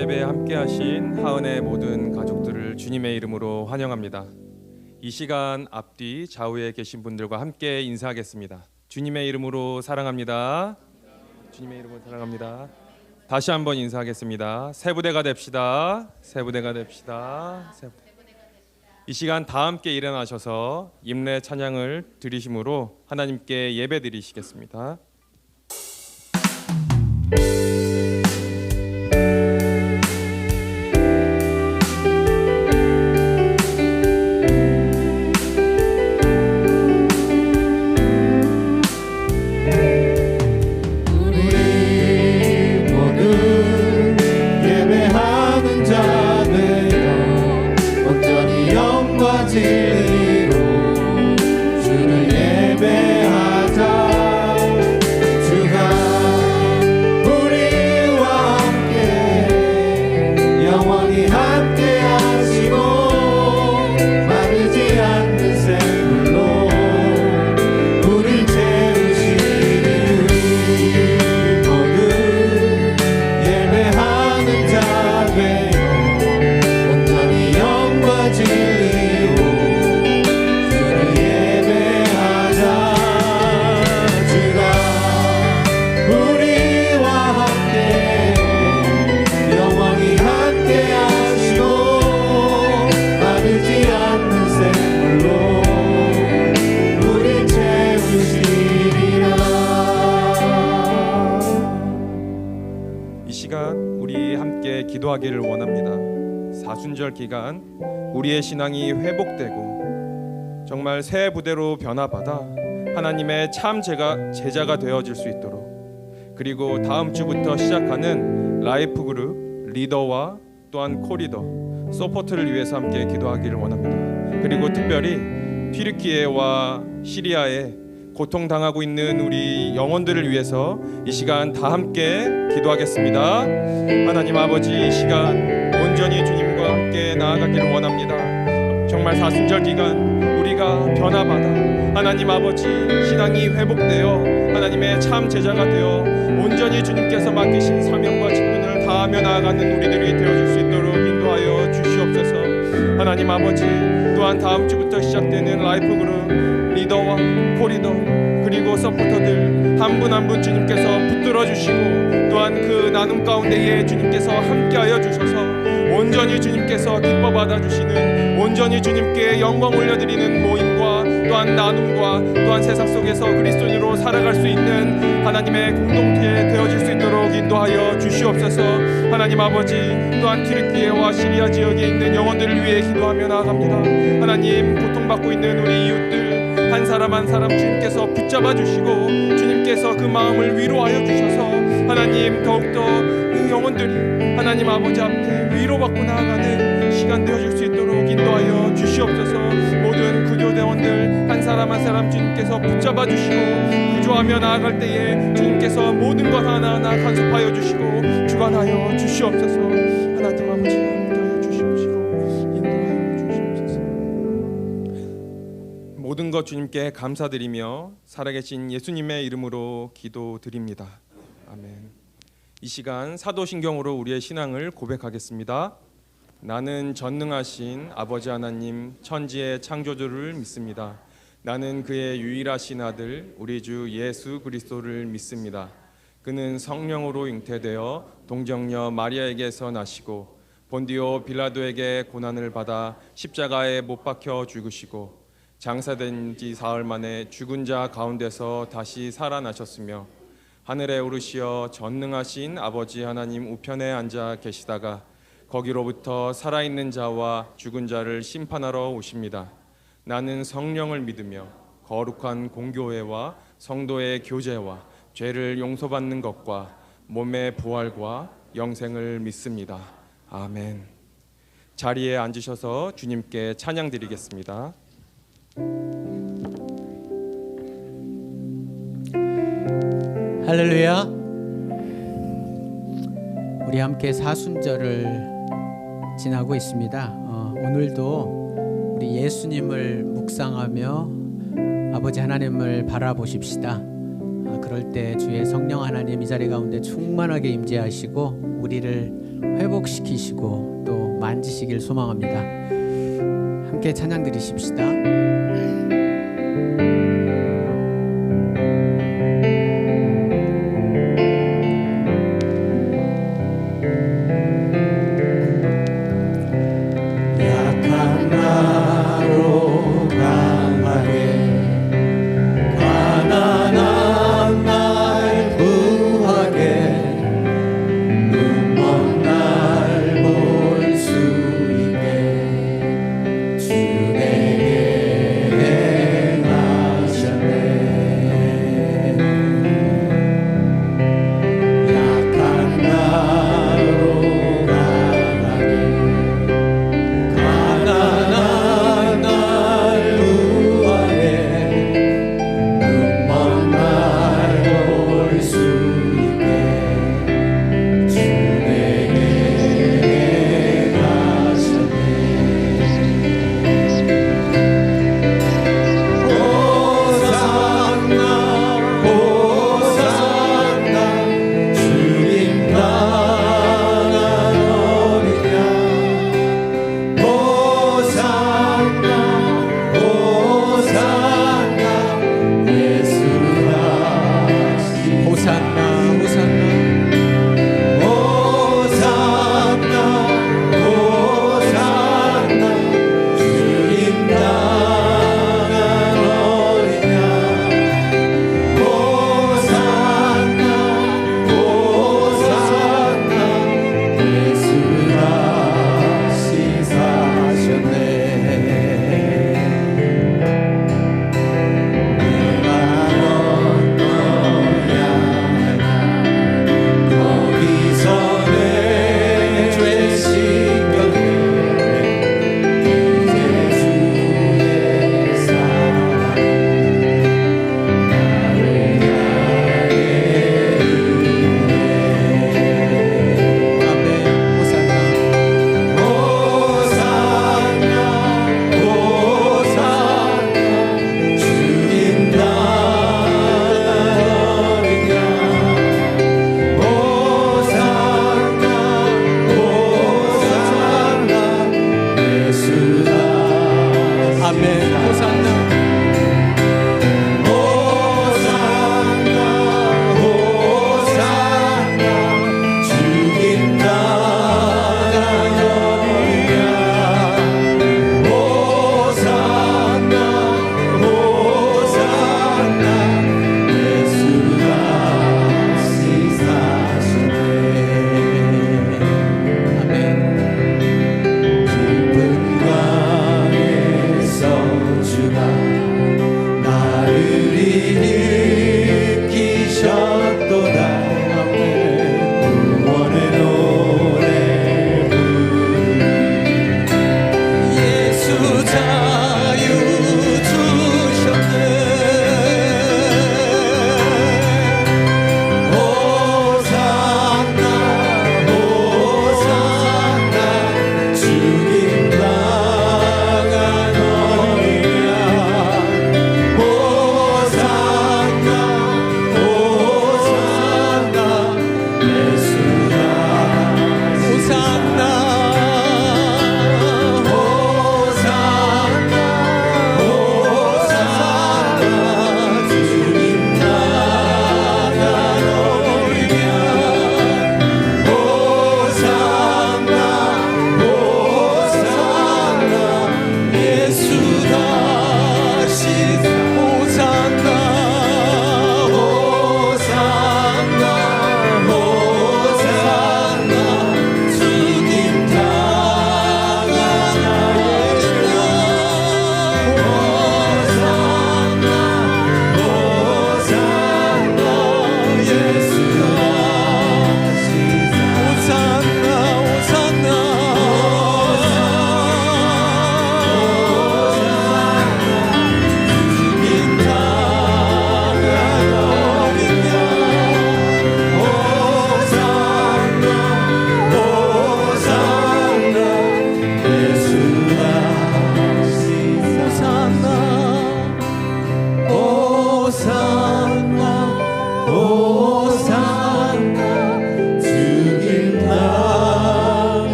주예배에 함께하신 하은의 모든 가족들을 주님의 이름으로 환영합니다. 이 시간 앞뒤 좌우에 계신 분들과 함께 인사하겠습니다. 주님의 이름으로 사랑합니다. 주님의 이름으로 사랑합니다. 다시 한번 인사하겠습니다. 새 부대가 됩시다. 새 부대가 됩시다. 이 시간 다 함께 일어나셔서 임례 찬양을 드리심으로 하나님께 예배 드리시겠습니다. 진리로 주를 예배하자. 주가 우리와 함께 영원히 함께 하시고 마르지 않는 샘물로 우릴 채우시니 우리 모두 예배하는 자 되어 온전히 영과 진리 기도하기를 원합니다. 사순절 기간 우리의 신앙이 회복되고 정말 새 부대로 변화받아 하나님의 참 제자가 되어질 수 있도록, 그리고 다음 주부터 시작하는 라이프 그룹 리더와 또한 코리더 서포트를 위해서 함께 기도하기를 원합니다. 그리고 특별히 튀르키예와 시리아에 고통당하고 있는 우리 영혼들을 위해서 이 시간 다 함께 기도하겠습니다. 하나님 아버지, 이 시간 온전히 주님과 함께 나아가기를 원합니다. 정말 사순절 기간 우리가 변화받아 하나님 아버지 신앙이 회복되어 하나님의 참 제자가 되어 온전히 주님께서 맡기신 사명과 직분을 다하며 나아가는 우리들이 되어줄 수 있도록 인도하여 주시옵소서. 하나님 아버지, 또한 다음 주부터 시작되는 라이프 그룹 리더와 코리더 그리고 서포터들 한 분 한 분 주님께서 붙들어 주시고, 또한 그 나눔 가운데에 주님께서 함께하여 주셔서 온전히 주님께서 기뻐 받아주시는, 온전히 주님께 영광 올려드리는 모임과 또한 나눔과 또한 세상 속에서 그리스도인으로 살아갈 수 있는 하나님의 공동체 되어질 수 있도록 인도하여 주시옵소서. 하나님 아버지, 또한 튀르키예와 시리아 지역에 있는 영혼들을 위해 기도하며 나아갑니다. 하나님, 고통받고 있는 우리 이웃들 한 사람 한 사람 주님께서 붙잡아 주시고 주님께서 그 마음을 위로하여 주셔서 하나님 더욱더 그 영혼들이 하나님 아버지 앞에 위로받고 나아가는 시간 되어줄 수 있도록 인도하여 주시옵소서. 모든 구조대원들 한 사람 한 사람 주님께서 붙잡아 주시고 구조하며 나아갈 때에 주님께서 모든 것 하나하나 간섭하여 주시고 주관하여 주시옵소서. 하나님 아버지 함께하여 주시옵시고 인도하여 주시옵소서. 모든 것 주님께 감사드리며 살아계신 예수님의 이름으로 기도드립니다. 아멘. 이 시간 사도신경으로 우리의 신앙을 고백하겠습니다. 나는 전능하신 아버지 하나님 천지의 창조주를 믿습니다. 나는 그의 유일하신 아들 우리 주 예수 그리스도를 믿습니다. 그는 성령으로 잉태되어 동정녀 마리아에게서 나시고 본디오 빌라도에게 고난을 받아 십자가에 못 박혀 죽으시고 장사된 지 사흘 만에 죽은 자 가운데서 다시 살아나셨으며 하늘에 오르시어 전능하신 아버지 하나님 우편에 앉아 계시다가 거기로부터 살아있는 자와 죽은 자를 심판하러 오십니다. 나는 성령을 믿으며 거룩한 공교회와 성도의 교제와 죄를 용서받는 것과 몸의 부활과 영생을 믿습니다. 아멘. 자리에 앉으셔서 주님께 찬양 드리겠습니다. 할렐루야. 우리 함께 사순절을 지나고 있습니다. 오늘도 우리 예수님을 묵상하며 아버지 하나님을 바라보십시다. 그럴 때 주의 성령 하나님 이 자리 가운데 충만하게 임재하시고 우리를 회복시키시고 또 만지시길 소망합니다. 함께 찬양 드리십시다. 약한 나로 강하게 가난한 날 구하게 눈먼 날 볼 수 있게 주 내게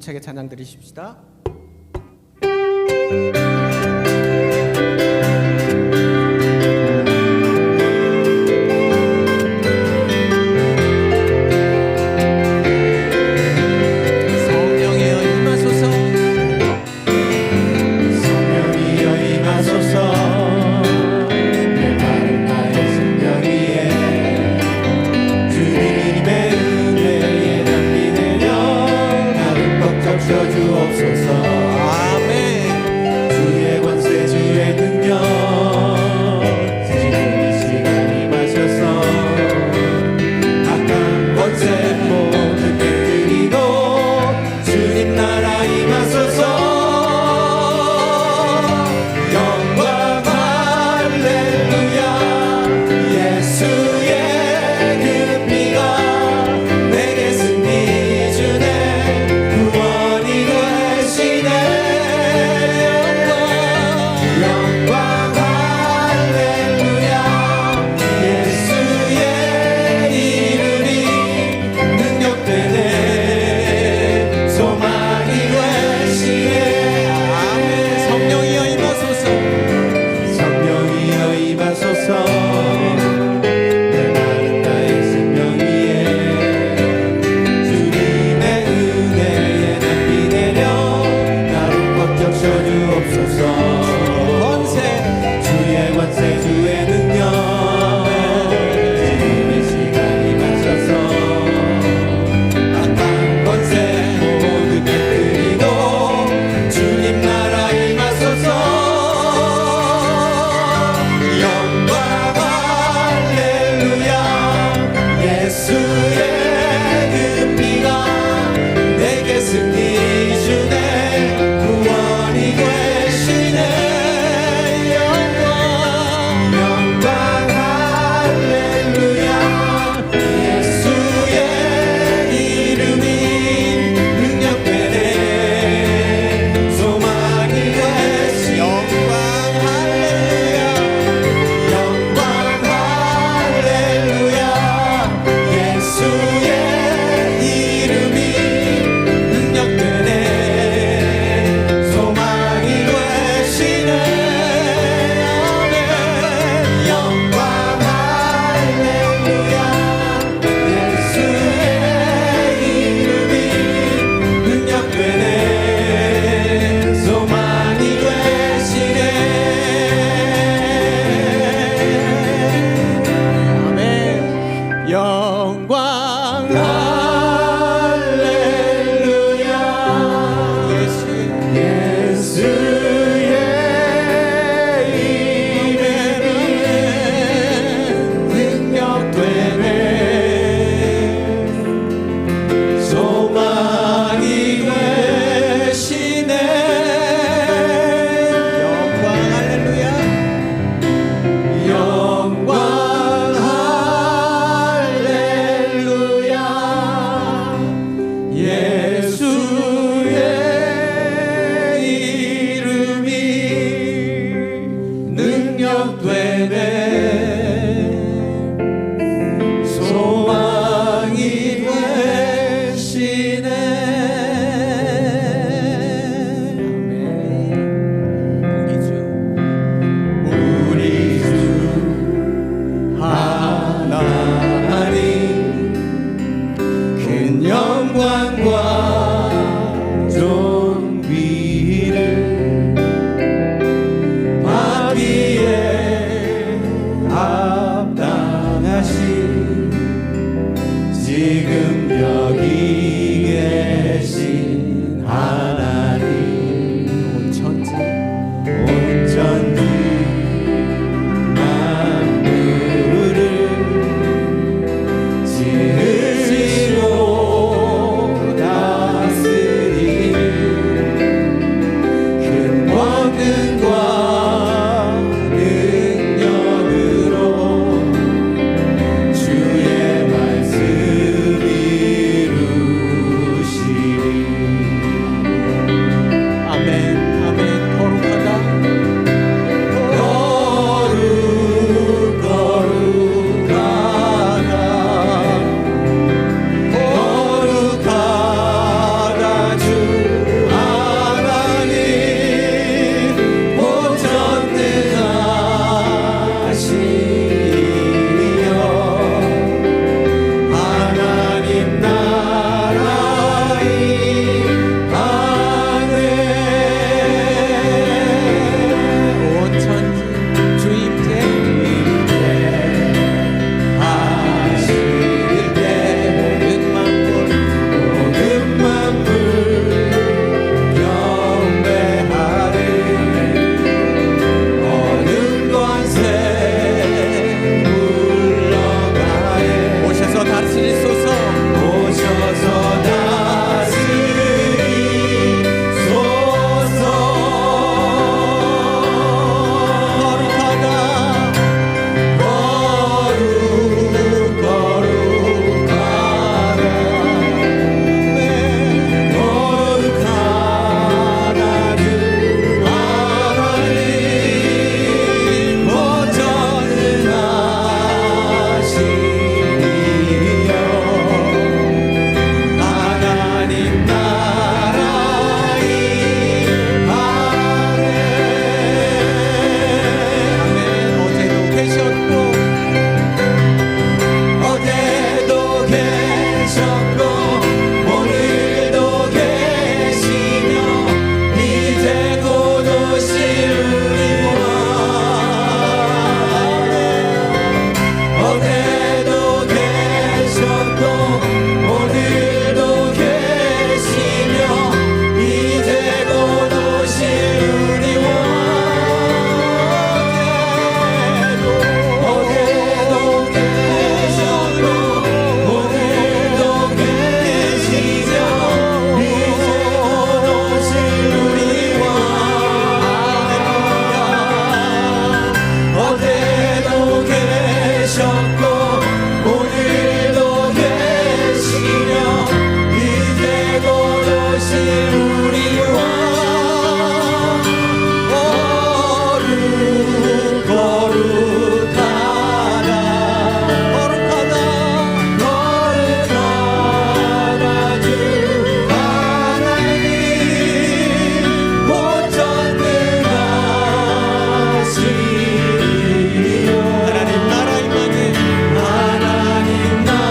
힘차게 찬양 드리십시다. 성령이여 임하소서. 성령이여 임하소서. 메마른 나의 심령 위에 주님의 은혜에 담비 되려 나를 꽉 잡혀 주옵소서. 아멘. 오셨고 오늘도 계시며 이제 곧 오실 우리 왕 거룩하다 주 하나님 곧 전능하시리요 하나님 나라 임하게 하나님 나라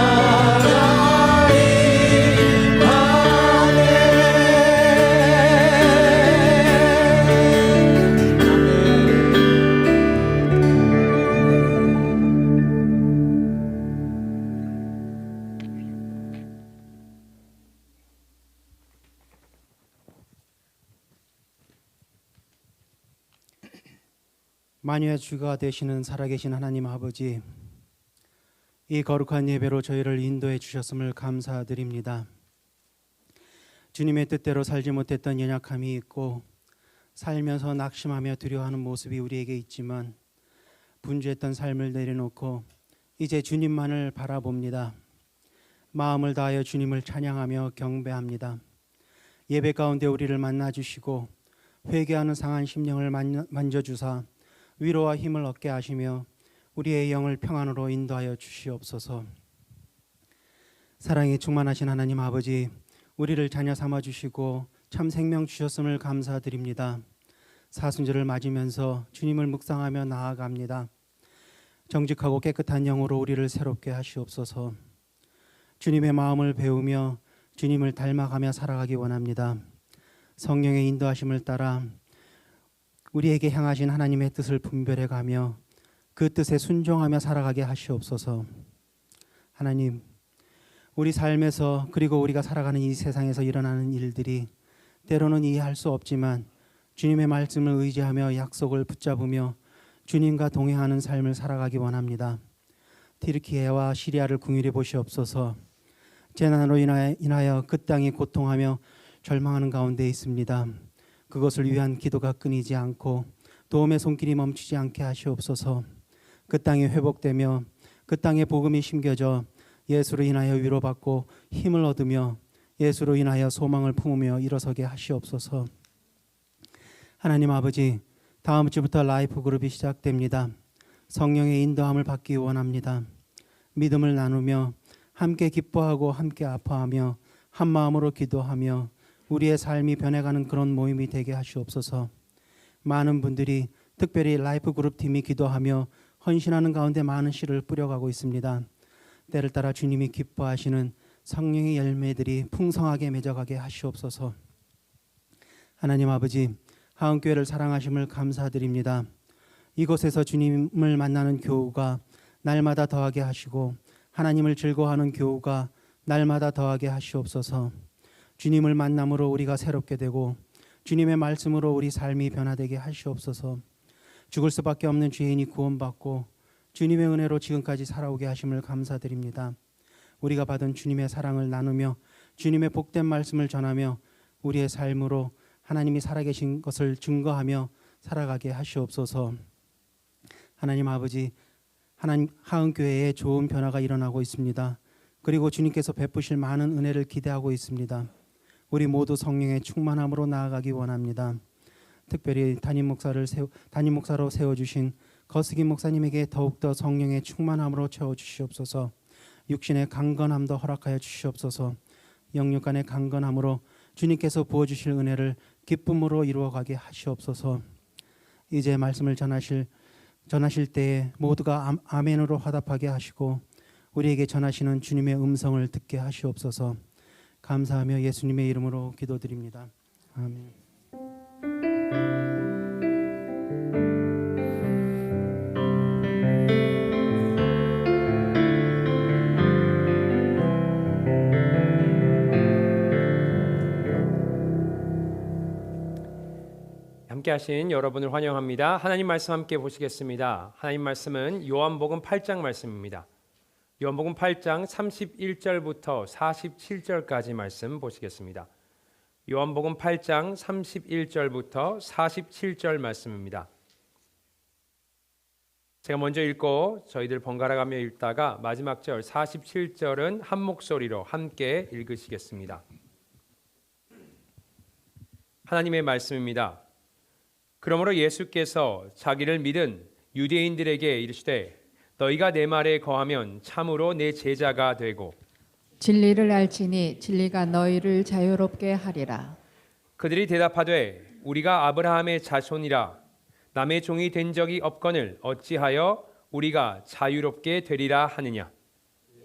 만유의 주가 되시는 살아계신 하나님 아버지, 이 거룩한 예배로 저희를 인도해 주셨음을 감사드립니다. 주님의 뜻대로 살지 못했던 연약함이 있고 살면서 낙심하며 두려워하는 모습이 우리에게 있지만 분주했던 삶을 내려놓고 이제 주님만을 바라봅니다. 마음을 다하여 주님을 찬양하며 경배합니다. 예배 가운데 우리를 만나주시고 회개하는 상한 심령을 만져주사 위로와 힘을 얻게 하시며 우리의 영을 평안으로 인도하여 주시옵소서. 사랑이 충만하신 하나님 아버지, 우리를 자녀 삼아 주시고 참 생명 주셨음을 감사드립니다. 사순절을 맞으면서 주님을 묵상하며 나아갑니다. 정직하고 깨끗한 영으로 우리를 새롭게 하시옵소서. 주님의 마음을 배우며 주님을 닮아가며 살아가기 원합니다. 성령의 인도하심을 따라 우리에게 향하신 하나님의 뜻을 분별해 가며 그 뜻에 순종하며 살아가게 하시옵소서. 하나님, 우리 삶에서 그리고 우리가 살아가는 이 세상에서 일어나는 일들이 때로는 이해할 수 없지만 주님의 말씀을 의지하며 약속을 붙잡으며 주님과 동행하는 삶을 살아가기 원합니다. 티르키예와 시리아를 궁휼히 보시옵소서. 재난으로 인하여 그 땅이 고통하며 절망하는 가운데 있습니다. 그것을 위한 기도가 끊이지 않고 도움의 손길이 멈추지 않게 하시옵소서. 그 땅이 회복되며 그 땅에 복음이 심겨져 예수로 인하여 위로받고 힘을 얻으며 예수로 인하여 소망을 품으며 일어서게 하시옵소서. 하나님 아버지, 다음 주부터 라이프 그룹이 시작됩니다. 성령의 인도함을 받기 원합니다. 믿음을 나누며 함께 기뻐하고 함께 아파하며 한 마음으로 기도하며 우리의 삶이 변해가는 그런 모임이 되게 하시옵소서. 많은 분들이 특별히 라이프 그룹 팀이 기도하며 헌신하는 가운데 많은 씨를 뿌려가고 있습니다. 때를 따라 주님이 기뻐하시는 성령의 열매들이 풍성하게 맺어가게 하시옵소서. 하나님 아버지, 하은교회를 사랑하심을 감사드립니다. 이곳에서 주님을 만나는 교우가 날마다 더하게 하시고 하나님을 즐거워하는 교우가 날마다 더하게 하시옵소서. 주님을 만남으로 우리가 새롭게 되고 주님의 말씀으로 우리 삶이 변화되게 하시옵소서. 죽을 수밖에 없는 죄인이 구원받고 주님의 은혜로 지금까지 살아오게 하심을 감사드립니다. 우리가 받은 주님의 사랑을 나누며 주님의 복된 말씀을 전하며 우리의 삶으로 하나님이 살아계신 것을 증거하며 살아가게 하시옵소서. 하나님 아버지, 하나님 하은교회에 좋은 변화가 일어나고 있습니다. 그리고 주님께서 베푸실 많은 은혜를 기대하고 있습니다. 우리 모두 성령의 충만함으로 나아가기 원합니다. 특별히 담임 목사로 세워주신 거스기 목사님에게 더욱더 성령의 충만함으로 채워주시옵소서. 육신의 강건함도 허락하여 주시옵소서. 영육 간의 강건함으로 주님께서 부어주실 은혜를 기쁨으로 이루어가게 하시옵소서. 이제 말씀을 전하실 때에 모두가 아멘으로 화답하게 하시고 우리에게 전하시는 주님의 음성을 듣게 하시옵소서. 감사하며 예수님의 이름으로 기도드립니다. 아멘. 함께 하신 여러분을 환영합니다. 하나님 말씀 함께 보시겠습니다. 하나님 말씀은 요한복음 8장 말씀입니다. 요한복음 8장 31절부터 47절까지 말씀 보시겠습니다. 요한복음 8장 31절부터 47절 말씀입니다. 제가 먼저 읽고 저희들 번갈아가며 읽다가 마지막 절 47절은 한 목소리로 함께 읽으시겠습니다. 하나님의 말씀입니다. 그러므로 예수께서 자기를 믿은 유대인들에게 이르시되 너희가 내 말에 거하면 참으로 내 제자가 되고 진리를 알지니 진리가 너희를 자유롭게 하리라. 그들이 대답하되 우리가 아브라함의 자손이라 남의 종이 된 적이 없거늘 어찌하여 우리가 자유롭게 되리라 하느냐.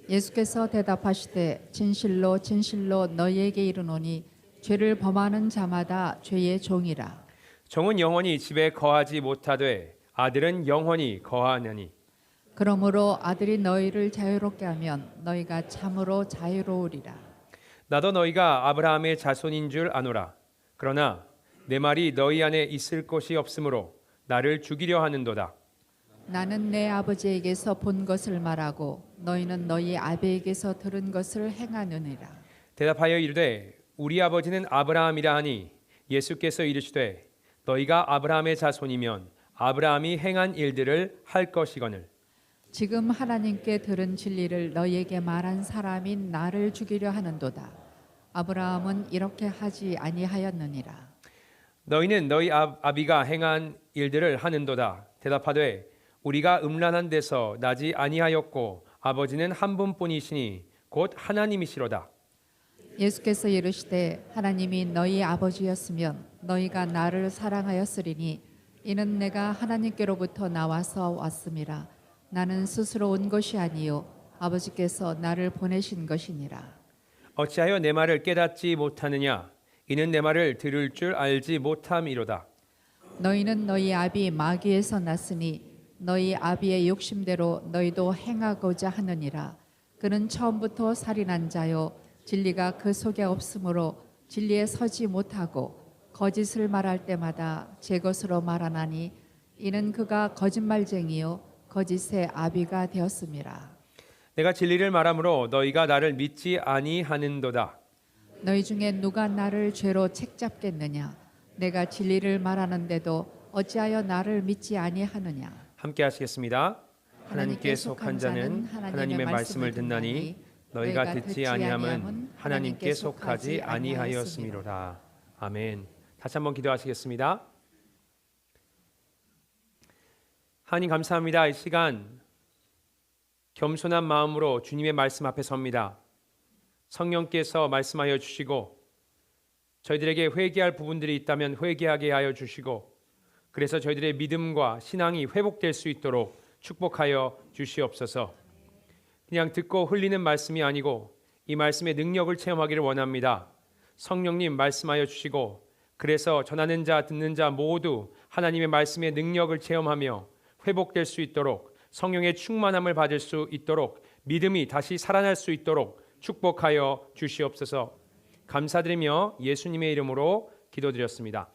예수께서 대답하시되 진실로 진실로 너희에게 이르노니 죄를 범하는 자마다 죄의 종이라. 종은 영원히 집에 거하지 못하되 아들은 영원히 거하느니 그러므로 아들이 너희를 자유롭게 하면 너희가 참으로 자유로우리라. 나도 너희가 아브라함의 자손인 줄 아노라. 그러나 내 말이 너희 안에 있을 곳이 없으므로 나를 죽이려 하는도다. 나는 내 아버지에게서 본 것을 말하고 너희는 너희 아비에게서 들은 것을 행하느니라. 대답하여 이르되 우리 아버지는 아브라함이라 하니 예수께서 이르시되 너희가 아브라함의 자손이면 아브라함이 행한 일들을 할 것이거늘 지금 하나님께 들은 진리를 너희에게 말한 사람인 나를 죽이려 하는도다. 아브라함은 이렇게 하지 아니하였느니라. 너희는 너희 아비가 행한 일들을 하는도다. 대답하되 우리가 음란한 데서 나지 아니하였고 아버지는 한 분뿐이시니 곧 하나님이시로다. 예수께서 이르시되 하나님이 너희 아버지였으면 너희가 나를 사랑하였으리니 이는 내가 하나님께로부터 나와서 왔음이라. 나는 스스로 온 것이 아니요 아버지께서 나를 보내신 것이니라. 어찌하여 내 말을 깨닫지 못하느냐? 이는 내 말을 들을 줄 알지 못함이로다. 너희는 너희 아비 마귀에서 났으니 너희 아비의 욕심대로 너희도 행하고자 하느니라. 그는 처음부터 살인한 자요 진리가 그 속에 없으므로 진리에 서지 못하고 거짓을 말할 때마다 제 것으로 말하나니 이는 그가 거짓말쟁이요 거짓의 아비가 되었음이라. 내가 진리를 말하므로 너희가 나를 믿지 아니하는도다. 너희 중에 누가 나를 죄로 책잡겠느냐? 내가 진리를 말하는데도 어찌하여 나를 믿지 아니하느냐? 함께 하시겠습니다. 하나님께 속한 자는 하나님의 말씀을 듣나니 너희가 듣지 아니함은 하나님께 속하지 아니하였음이로다. 아멘. 다시 한번 기도하시겠습니다. 하나님 감사합니다. 이 시간 겸손한 마음으로 주님의 말씀 앞에 섭니다. 성령께서 말씀하여 주시고 저희들에게 회개할 부분들이 있다면 회개하게 하여 주시고 그래서 저희들의 믿음과 신앙이 회복될 수 있도록 축복하여 주시옵소서. 그냥 듣고 흘리는 말씀이 아니고 이 말씀의 능력을 체험하기를 원합니다. 성령님 말씀하여 주시고 그래서 전하는 자 듣는 자 모두 하나님의 말씀의 능력을 체험하며 회복될 수 있도록 성령의 충만함을 받을 수 있도록 믿음이 다시 살아날 수 있도록 축복하여 주시옵소서. 감사드리며 예수님의 이름으로 기도드렸습니다.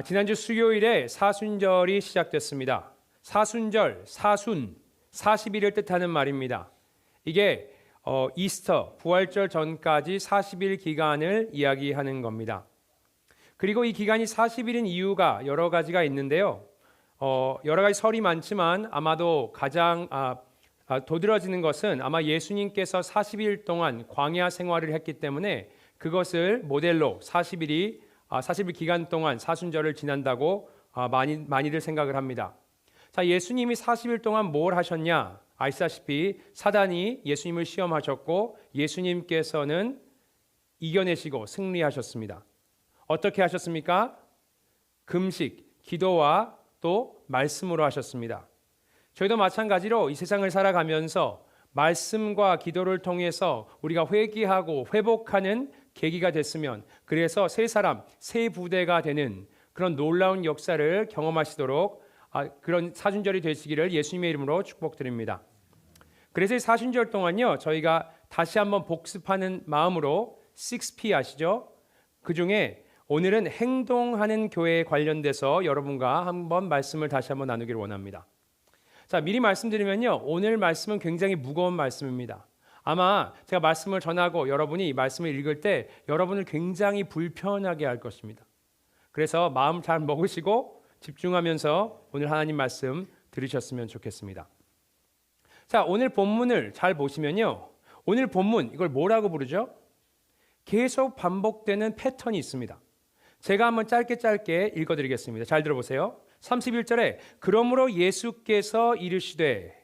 지난주 수요일에 사순절이 시작됐습니다. 사순절, 사순, 40일을 뜻하는 말입니다. 이게 이스터, 부활절 전까지 40일 기간을 이야기하는 겁니다. 그리고 이 기간이 40일인 이유가 여러 가지가 있는데요. 여러 가지 설이 많지만 아마도 가장 도드라지는 것은 아마 예수님께서 40일 동안 광야 생활을 했기 때문에 그것을 모델로 40일 기간 동안 사순절을 지난다고 많이들 생각을 합니다. 자, 예수님이 40일 동안 뭘 하셨냐? 아시다시피 사단이 예수님을 시험하셨고 예수님께서는 이겨내시고 승리하셨습니다. 어떻게 하셨습니까? 금식, 기도와 또 말씀으로 하셨습니다. 저희도 마찬가지로 이 세상을 살아가면서 말씀과 기도를 통해서 우리가 회개하고 회복하는 계기가 됐으면 그래서 새 사람, 새 부대가 되는 그런 놀라운 역사를 경험하시도록 그런 사순절이 되시기를 예수님의 이름으로 축복드립니다. 그래서 이 사순절 동안요 저희가 다시 한번 복습하는 마음으로 6P 아시죠? 그 중에 오늘은 행동하는 교회에 관련돼서 여러분과 한번 말씀을 다시 한번 나누기를 원합니다. 자, 미리 말씀드리면요 오늘 말씀은 굉장히 무거운 말씀입니다. 아마 제가 말씀을 전하고 여러분이 이 말씀을 읽을 때 여러분을 굉장히 불편하게 할 것입니다. 그래서 마음 잘 먹으시고 집중하면서 오늘 하나님 말씀 들으셨으면 좋겠습니다. 자, 오늘 본문을 잘 보시면요. 오늘 본문 이걸 뭐라고 부르죠? 계속 반복되는 패턴이 있습니다. 제가 한번 짧게 읽어드리겠습니다. 잘 들어보세요. 31절에 그러므로 예수께서 이르시되,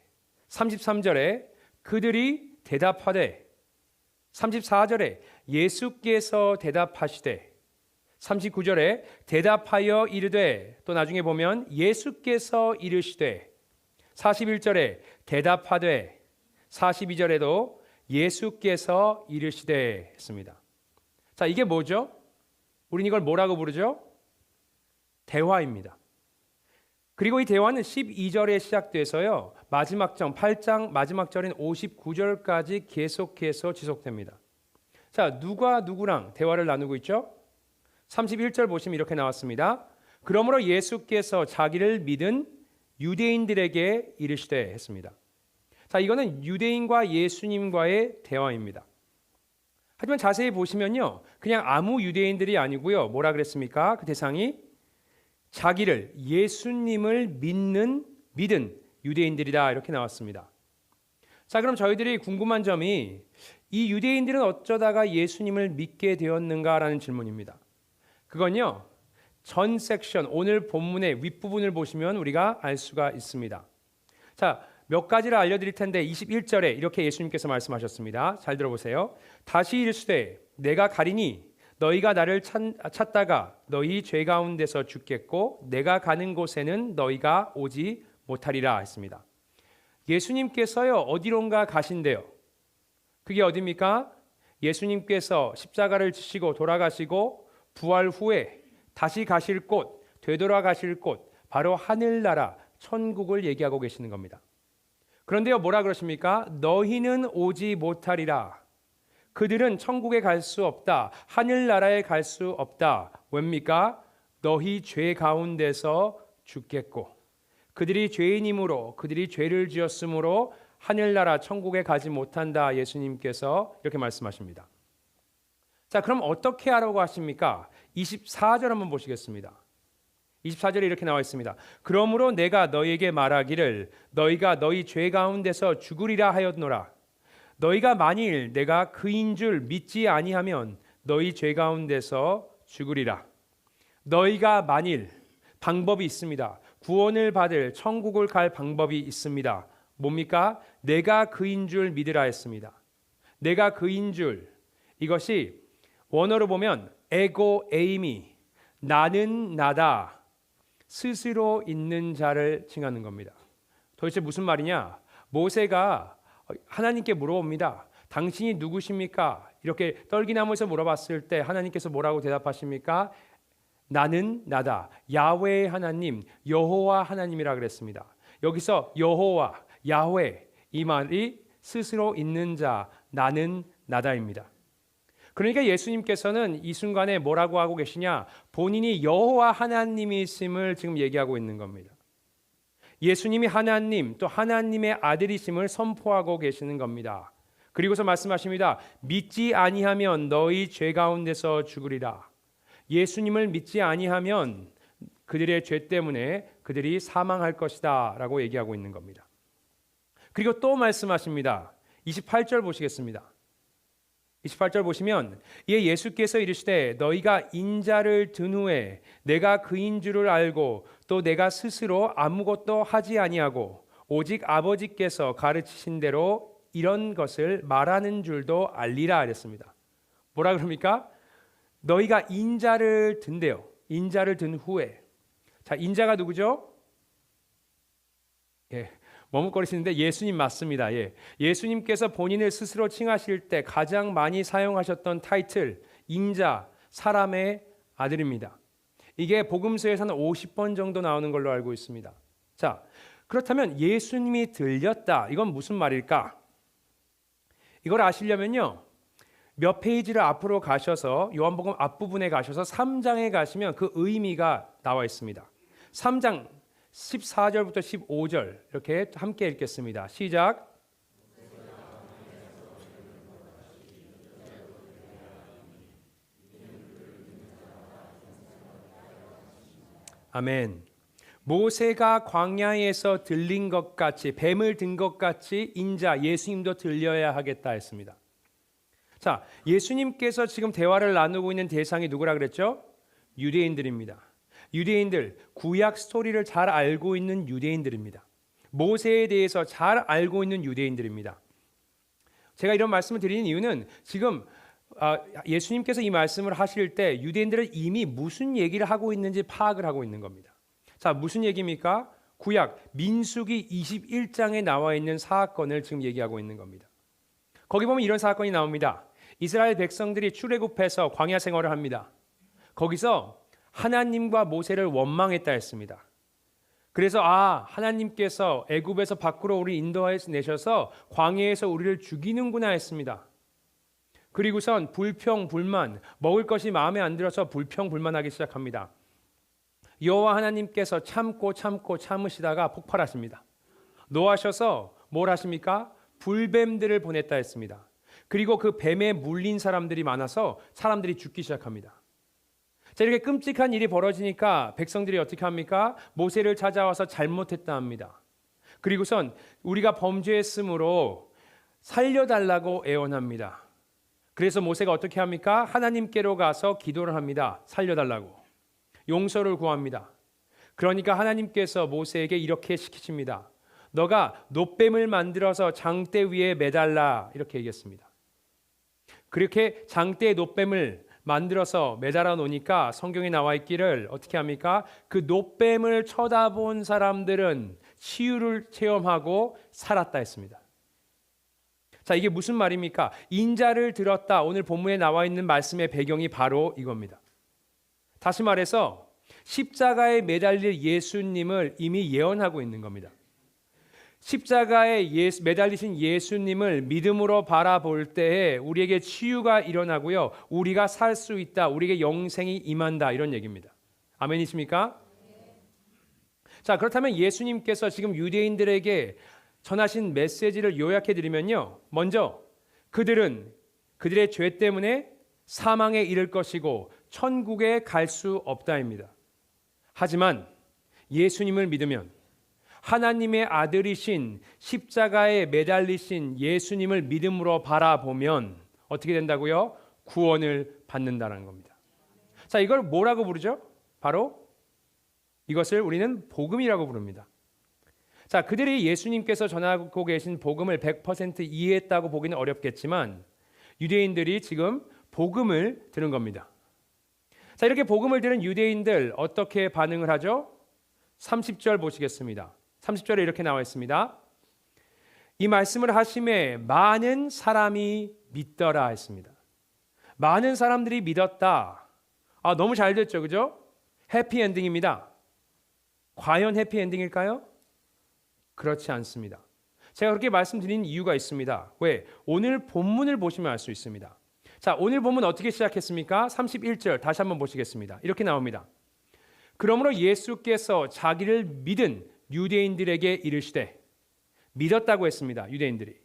33절에 그들이 대답하되, 34절에 예수께서 대답하시되, 39절에 대답하여 이르되, 또 나중에 보면 예수께서 이르시되, 41절에 대답하되, 42절에도 예수께서 이르시되 했습니다. 자, 이게 뭐죠? 우린 이걸 뭐라고 부르죠? 대화입니다. 그리고 이 대화는 12절에 시작돼서요, 마지막 절 8장 마지막 절인 59절까지 계속해서 지속됩니다. 자, 누가 누구랑 대화를 나누고 있죠? 31절 보시면 이렇게 나왔습니다. 그러므로 예수께서 자기를 믿은 유대인들에게 이르시되 했습니다. 자, 이거는 유대인과 예수님과의 대화입니다. 하지만 자세히 보시면요, 그냥 아무 유대인들이 아니고요, 뭐라 그랬습니까? 그 대상이 자기를, 예수님을 믿은 유대인들이다, 이렇게 나왔습니다. 자, 그럼 저희들이 궁금한 점이, 이 유대인들은 어쩌다가 예수님을 믿게 되었는가라는 질문입니다. 그건요, 전 섹션, 오늘 본문의 윗부분을 보시면 우리가 알 수가 있습니다. 자, 몇 가지를 알려드릴 텐데 21절에 이렇게 예수님께서 말씀하셨습니다. 잘 들어보세요. 다시 이르시되 내가 가리니 너희가 나를 찾다가 너희 죄 가운데서 죽겠고 내가 가는 곳에는 너희가 오지 못하리라 했습니다. 예수님께서요, 어디론가 가신대요. 그게 어디입니까? 예수님께서 십자가를 지시고 돌아가시고 부활 후에 다시 가실 곳, 되돌아가실 곳, 바로 하늘나라 천국을 얘기하고 계시는 겁니다. 그런데요, 뭐라 그러십니까? 너희는 오지 못하리라. 그들은 천국에 갈 수 없다. 하늘나라에 갈 수 없다. 왜입니까? 너희 죄 가운데서 죽겠고, 그들이 죄인이므로, 그들이 죄를 지었으므로 하늘나라 천국에 가지 못한다. 예수님께서 이렇게 말씀하십니다. 자, 그럼 어떻게 하라고 하십니까? 24절 한번 보시겠습니다. 24절에 이렇게 나와 있습니다. 그러므로 내가 너희에게 말하기를 너희가 너희 죄 가운데서 죽으리라 하였노라. 너희가 만일 내가 그인 줄 믿지 아니하면 너희 죄 가운데서 죽으리라. 너희가 만일, 방법이 있습니다. 구원을 받을, 천국을 갈 방법이 있습니다. 뭡니까? 내가 그인 줄 믿으라 했습니다. 내가 그인 줄, 이것이 원어로 보면 에고 에이미, 나는 나다, 스스로 있는 자를 칭하는 겁니다. 도대체 무슨 말이냐? 모세가 하나님께 물어봅니다. 당신이 누구십니까? 이렇게 떨기나무에서 물어봤을 때 하나님께서 뭐라고 대답하십니까? 나는 나다, 야훼 하나님, 여호와 하나님이라 그랬습니다. 여기서 여호와, 야훼, 이 말이 스스로 있는 자, 나는 나다입니다. 그러니까 예수님께서는 이 순간에 뭐라고 하고 계시냐? 본인이 여호와 하나님이심을 지금 얘기하고 있는 겁니다. 예수님이 하나님, 또 하나님의 아들이심을 선포하고 계시는 겁니다. 그리고서 말씀하십니다. 믿지 아니하면 너희 죄 가운데서 죽으리라. 예수님을 믿지 아니하면 그들의 죄 때문에 그들이 사망할 것이다 라고 얘기하고 있는 겁니다. 그리고 또 말씀하십니다. 28절 보시겠습니다. 28절 보시면 이에 예수께서 이르시되 너희가 인자를 든 후에 내가 그인 줄을 알고 또 내가 스스로 아무것도 하지 아니하고 오직 아버지께서 가르치신 대로 이런 것을 말하는 줄도 알리라 하랬습니다. 뭐라 그럽니까? 너희가 인자를 든대요. 인자를 든 후에. 자, 인자가 누구죠? 예. 머뭇거리시는데 예수님 맞습니다. 예. 예수님께서 본인을 스스로 칭하실 때 가장 많이 사용하셨던 타이틀 인자, 사람의 아들입니다. 이게 복음서에서는 50번 정도 나오는 걸로 알고 있습니다. 자, 그렇다면 예수님이 들렸다. 이건 무슨 말일까? 이걸 아시려면요. 몇 페이지를 앞으로 가셔서 요한복음 앞부분에 가셔서 3장에 가시면 그 의미가 나와 있습니다. 3장 14절부터 15절 이렇게 함께 읽겠습니다. 시작. 아멘. 모세가 광야에서 들린 것 같이, 뱀을 든 것 같이 인자 예수님도 들려야 하겠다 했습니다. 자, 예수님께서 지금 대화를 나누고 있는 대상이 누구라 그랬죠? 유대인들입니다. 유대인들, 구약 스토리를 잘 알고 있는 유대인들입니다. 모세에 대해서 잘 알고 있는 유대인들입니다. 제가 이런 말씀을 드리는 이유는 지금 예수님께서 이 말씀을 하실 때 유대인들은 이미 무슨 얘기를 하고 있는지 파악을 하고 있는 겁니다. 자, 무슨 얘기입니까? 구약 민수기 21장에 나와 있는 사건을 지금 얘기하고 있는 겁니다. 거기 보면 이런 사건이 나옵니다. 이스라엘 백성들이 출애굽해서 광야 생활을 합니다. 거기서 하나님과 모세를 원망했다 했습니다. 그래서 하나님께서 애굽에서 밖으로 우리 인도해서 내셔서 광야에서 우리를 죽이는구나 했습니다. 그리고선 불평, 불만, 먹을 것이 마음에 안 들어서 불평, 불만하기 시작합니다. 여호와 하나님께서 참으시다가 폭발하십니다. 노하셔서 뭘 하십니까? 불뱀들을 보냈다 했습니다. 그리고 그 뱀에 물린 사람들이 많아서 사람들이 죽기 시작합니다. 자, 이렇게 끔찍한 일이 벌어지니까 백성들이 어떻게 합니까? 모세를 찾아와서 잘못했다 합니다. 그리고선 우리가 범죄했으므로 살려달라고 애원합니다. 그래서 모세가 어떻게 합니까? 하나님께로 가서 기도를 합니다. 살려달라고. 용서를 구합니다. 그러니까 하나님께서 모세에게 이렇게 시키십니다. 너가 놋뱀을 만들어서 장대 위에 매달라, 이렇게 얘기했습니다. 그렇게 장대에 놋뱀을 만들어서 매달아 놓으니까 성경에 나와 있기를 어떻게 합니까? 그 놋뱀을 쳐다본 사람들은 치유를 체험하고 살았다 했습니다. 자, 이게 무슨 말입니까? 인자를 들었다. 오늘 본문에 나와 있는 말씀의 배경이 바로 이겁니다. 다시 말해서 십자가에 매달릴 예수님을 이미 예언하고 있는 겁니다. 십자가에 매달리신 예수님을 믿음으로 바라볼 때에 우리에게 치유가 일어나고요. 우리가 살 수 있다. 우리에게 영생이 임한다. 이런 얘기입니다. 아멘이십니까? 자, 그렇다면 예수님께서 지금 유대인들에게 전하신 메시지를 요약해 드리면요. 먼저 그들은 그들의 죄 때문에 사망에 이를 것이고 천국에 갈 수 없다입니다. 하지만 예수님을 믿으면 하나님의 아들이신 십자가에 매달리신 예수님을 믿음으로 바라보면 어떻게 된다고요? 구원을 받는다는 겁니다. 자, 이걸 뭐라고 부르죠? 바로 이것을 우리는 복음이라고 부릅니다. 자, 그들이 예수님께서 전하고 계신 복음을 100% 이해했다고 보기는 어렵겠지만 유대인들이 지금 복음을 들은 겁니다. 자, 이렇게 복음을 들은 유대인들 어떻게 반응을 하죠? 30절 보시겠습니다. 30절에 이렇게 나와 있습니다. 이 말씀을 하심에 많은 사람이 믿더라 했습니다. 많은 사람들이 믿었다. 너무 잘 됐죠, 그죠? 해피엔딩입니다. 과연 해피엔딩일까요? 그렇지 않습니다. 제가 그렇게 말씀드린 이유가 있습니다. 왜? 오늘 본문을 보시면 알 수 있습니다. 자, 오늘 본문 어떻게 시작했습니까? 31절 다시 한번 보시겠습니다. 이렇게 나옵니다. 그러므로 예수께서 자기를 믿은 유대인들에게 이르시되, 믿었다고 했습니다. 유대인들이.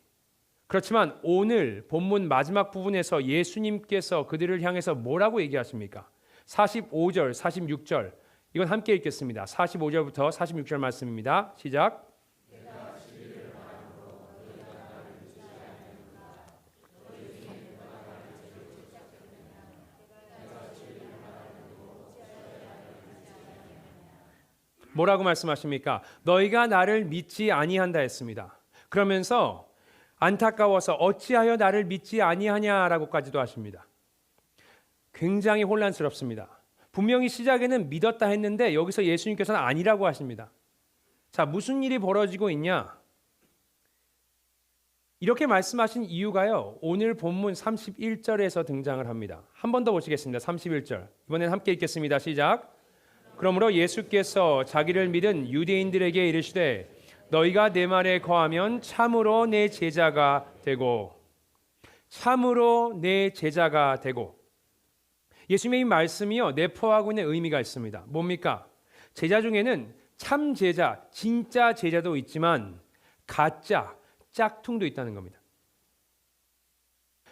그렇지만 오늘 본문 마지막 부분에서 예수님께서 그들을 향해서 뭐라고 얘기하십니까? 45절, 46절 이건 함께 읽겠습니다. 45절부터 46절 말씀입니다. 시작. 뭐라고 말씀하십니까? 너희가 나를 믿지 아니한다 했습니다. 그러면서 안타까워서 어찌하여 나를 믿지 아니하냐라고까지도 하십니다. 굉장히 혼란스럽습니다. 분명히 시작에는 믿었다 했는데 여기서 예수님께서는 아니라고 하십니다. 자, 무슨 일이 벌어지고 있냐? 이렇게 말씀하신 이유가요. 오늘 본문 31절에서 등장을 합니다. 한 번 더 보시겠습니다. 31절. 이번엔 함께 읽겠습니다. 시작. 그러므로 예수께서 자기를 믿은 유대인들에게 이르시되 너희가 내 말에 거하면 참으로 내 제자가 되고 참으로 내 제자가 되고 예수님의 이 말씀이요 내포하고 있는 의미가 있습니다. 뭡니까? 제자 중에는 참 제자, 진짜 제자도 있지만 가짜, 짝퉁도 있다는 겁니다.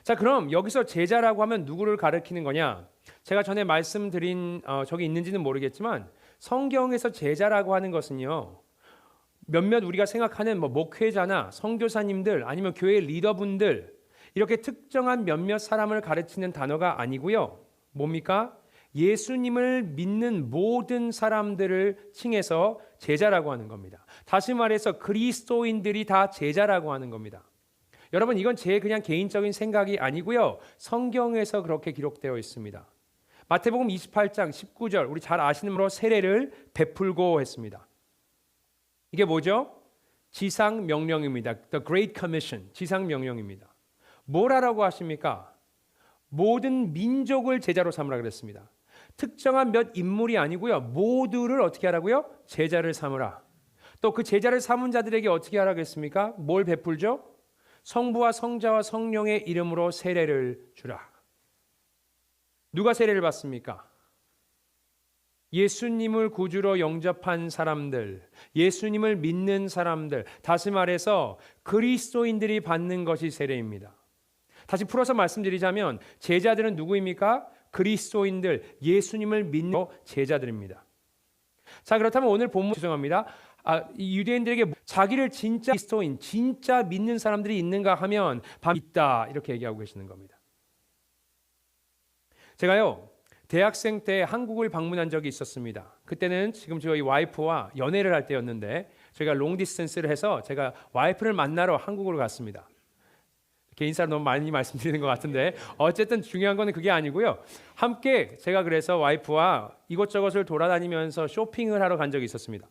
자, 그럼 여기서 제자라고 하면 누구를 가리키는 거냐? 제가 전에 말씀드린 적이 있는지는 모르겠지만 성경에서 제자라고 하는 것은요, 몇몇 우리가 생각하는 목회자나 선교사님들 아니면 교회 리더분들 이렇게 특정한 몇몇 사람을 가르치는 단어가 아니고요. 뭡니까? 예수님을 믿는 모든 사람들을 칭해서 제자라고 하는 겁니다. 다시 말해서 그리스도인들이 다 제자라고 하는 겁니다. 여러분, 이건 제 그냥 개인적인 생각이 아니고요. 성경에서 그렇게 기록되어 있습니다. 마태복음 28장 19절, 우리 잘 아시는 대로 세례를 베풀고 했습니다. 이게 뭐죠? 지상 명령입니다. The Great Commission, 지상 명령입니다. 뭘 하라고 하십니까? 모든 민족을 제자로 삼으라 그랬습니다. 특정한 몇 인물이 아니고요. 모두를 어떻게 하라고요? 제자를 삼으라. 또 그 제자를 삼은 자들에게 어떻게 하라고 했습니까? 뭘 베풀죠? 성부와 성자와 성령의 이름으로 세례를 주라. 누가 세례를 받습니까? 예수님을 구주로 영접한 사람들, 예수님을 믿는 사람들, 다시 말해서 그리스도인들이 받는 것이 세례입니다. 다시 풀어서 말씀드리자면 제자들은 누구입니까? 그리스도인들, 예수님을 믿는 제자들입니다. 자, 그렇다면 오늘 본문 죄송합니다. 유대인들에게 자기를 진짜 그리스도인, 진짜 믿는 사람들이 있는가 하면 있다 이렇게 얘기하고 계시는 겁니다. 제가요 대학생 때 한국을 방문한 적이 있었습니다. 그때는 지금 저희 와이프와 연애를 할 때였는데 저희가 롱 디스턴스를 해서 제가 와이프를 만나러 한국으로 갔습니다. 개인사를 너무 많이 말씀드리는 것 같은데 어쨌든 중요한 거는 그게 아니고요. 함께 제가 그래서 와이프와 이것저것을 돌아다니면서 쇼핑을 하러 간 적이 있었습니다.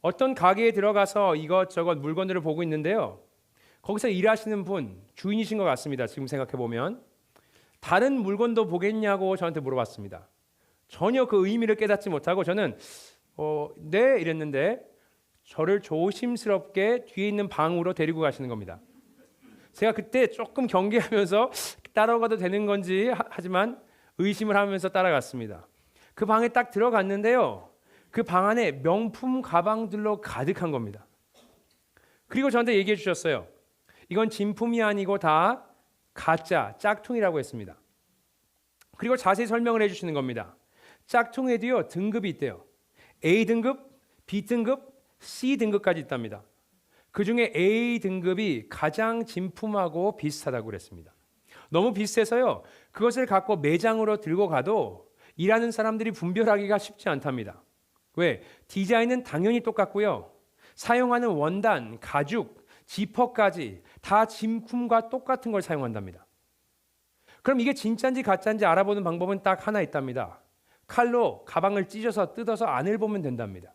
어떤 가게에 들어가서 이것저것 물건들을 보고 있는데요. 거기서 일하시는 분, 주인이신 것 같습니다. 지금 생각해 보면 다른 물건도 보겠냐고 저한테 물어봤습니다. 전혀 그 의미를 깨닫지 못하고 저는 네 이랬는데 저를 조심스럽게 뒤에 있는 방으로 데리고 가시는 겁니다. 제가 그때 조금 경계하면서 따라가도 되는 건지 하지만 의심을 하면서 따라갔습니다. 그 방에 딱 들어갔는데요. 그 방 안에 명품 가방들로 가득한 겁니다. 그리고 저한테 얘기해 주셨어요. 이건 진품이 아니고 다 가짜, 짝퉁이라고 했습니다. 그리고 자세히 설명을 해주시는 겁니다. 짝퉁에도요 등급이 있대요. A 등급, B 등급, C 등급까지 있답니다. 그 중에 A 등급이 가장 진품하고 비슷하다고 그랬습니다. 너무 비슷해서요 그것을 갖고 매장으로 들고 가도 일하는 사람들이 분별하기가 쉽지 않답니다. 왜? 디자인은 당연히 똑같고요. 사용하는 원단, 가죽, 지퍼까지 다 진품과 똑같은 걸 사용한답니다. 그럼 이게 진짜인지 가짜인지 알아보는 방법은 딱 하나 있답니다. 칼로 가방을 찢어서 뜯어서 안을 보면 된답니다.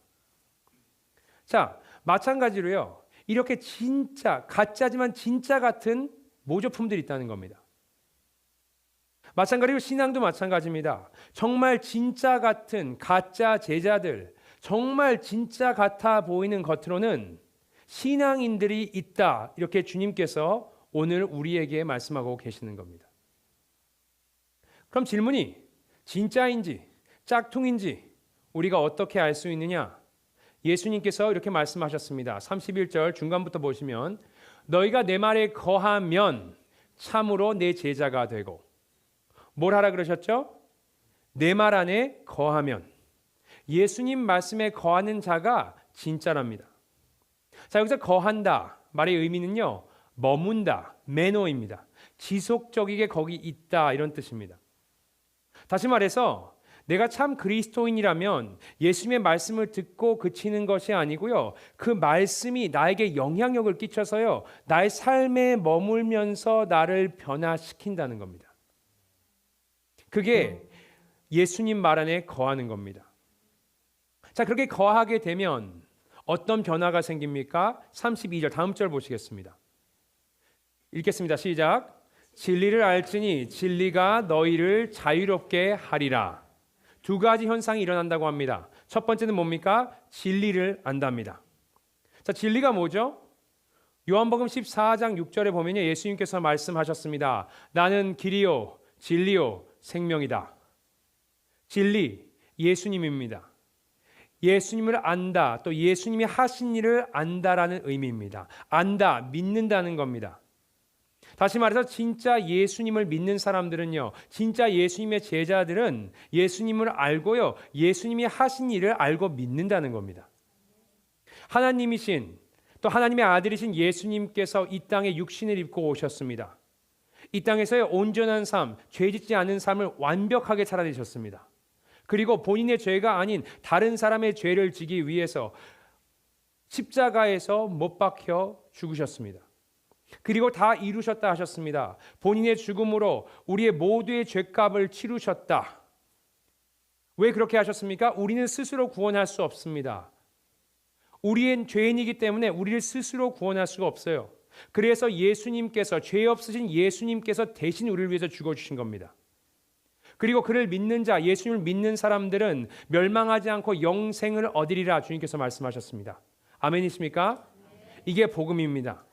자, 마찬가지로요. 이렇게 진짜, 가짜지만 진짜 같은 모조품들이 있다는 겁니다. 마찬가지로 신앙도 마찬가지입니다. 정말 진짜 같은 가짜 제자들, 정말 진짜 같아 보이는 겉으로는 신앙인들이 있다. 이렇게 주님께서 오늘 우리에게 말씀하고 계시는 겁니다. 그럼 질문이 진짜인지 짝퉁인지 우리가 어떻게 알 수 있느냐? 예수님께서 이렇게 말씀하셨습니다. 31절 중간부터 보시면 너희가 내 말에 거하면 참으로 내 제자가 되고 뭘 하라 그러셨죠? 내 말 안에 거하면 예수님 말씀에 거하는 자가 진짜랍니다. 자, 여기서 거한다 말의 의미는요 머문다, 매너입니다. 지속적이게 거기 있다 이런 뜻입니다. 다시 말해서 내가 참 그리스도인이라면 예수님의 말씀을 듣고 그치는 것이 아니고요. 그 말씀이 나에게 영향력을 끼쳐서요. 나의 삶에 머물면서 나를 변화시킨다는 겁니다. 그게 예수님 말 안에 거하는 겁니다. 자, 그렇게 거하게 되면 어떤 변화가 생깁니까? 32절 다음 절 보시겠습니다. 읽겠습니다. 시작. 진리를 알지니 진리가 너희를 자유롭게 하리라. 두 가지 현상이 일어난다고 합니다. 첫 번째는 뭡니까? 진리를 안답니다. 자, 진리가 뭐죠? 요한복음 14장 6절에 보면 예수님께서 말씀하셨습니다. 나는 길이요 진리요 생명이다. 진리, 예수님입니다. 예수님을 안다, 또 예수님이 하신 일을 안다라는 의미입니다. 안다, 믿는다는 겁니다. 다시 말해서 진짜 예수님을 믿는 사람들은요, 진짜 예수님의 제자들은 예수님을 알고요, 예수님이 하신 일을 알고 믿는다는 겁니다. 하나님이신, 또 하나님의 아들이신 예수님께서 이 땅에 육신을 입고 오셨습니다. 이 땅에서의 온전한 삶, 죄짓지 않은 삶을 완벽하게 살아내셨습니다. 그리고 본인의 죄가 아닌 다른 사람의 죄를 지기 위해서 십자가에서 못 박혀 죽으셨습니다. 그리고 다 이루셨다 하셨습니다. 본인의 죽음으로 우리의 모두의 죄값을 치르셨다. 왜 그렇게 하셨습니까? 우리는 스스로 구원할 수 없습니다. 우리의 죄인이기 때문에 우리를 스스로 구원할 수가 없어요. 그래서 예수님께서, 죄 없으신 예수님께서 대신 우리를 위해서 죽어주신 겁니다. 그리고 그를 믿는 자, 예수님을 믿는 사람들은 멸망하지 않고 영생을 얻으리라 주님께서 말씀하셨습니다. 아멘이십니까? 이게 복음입니다.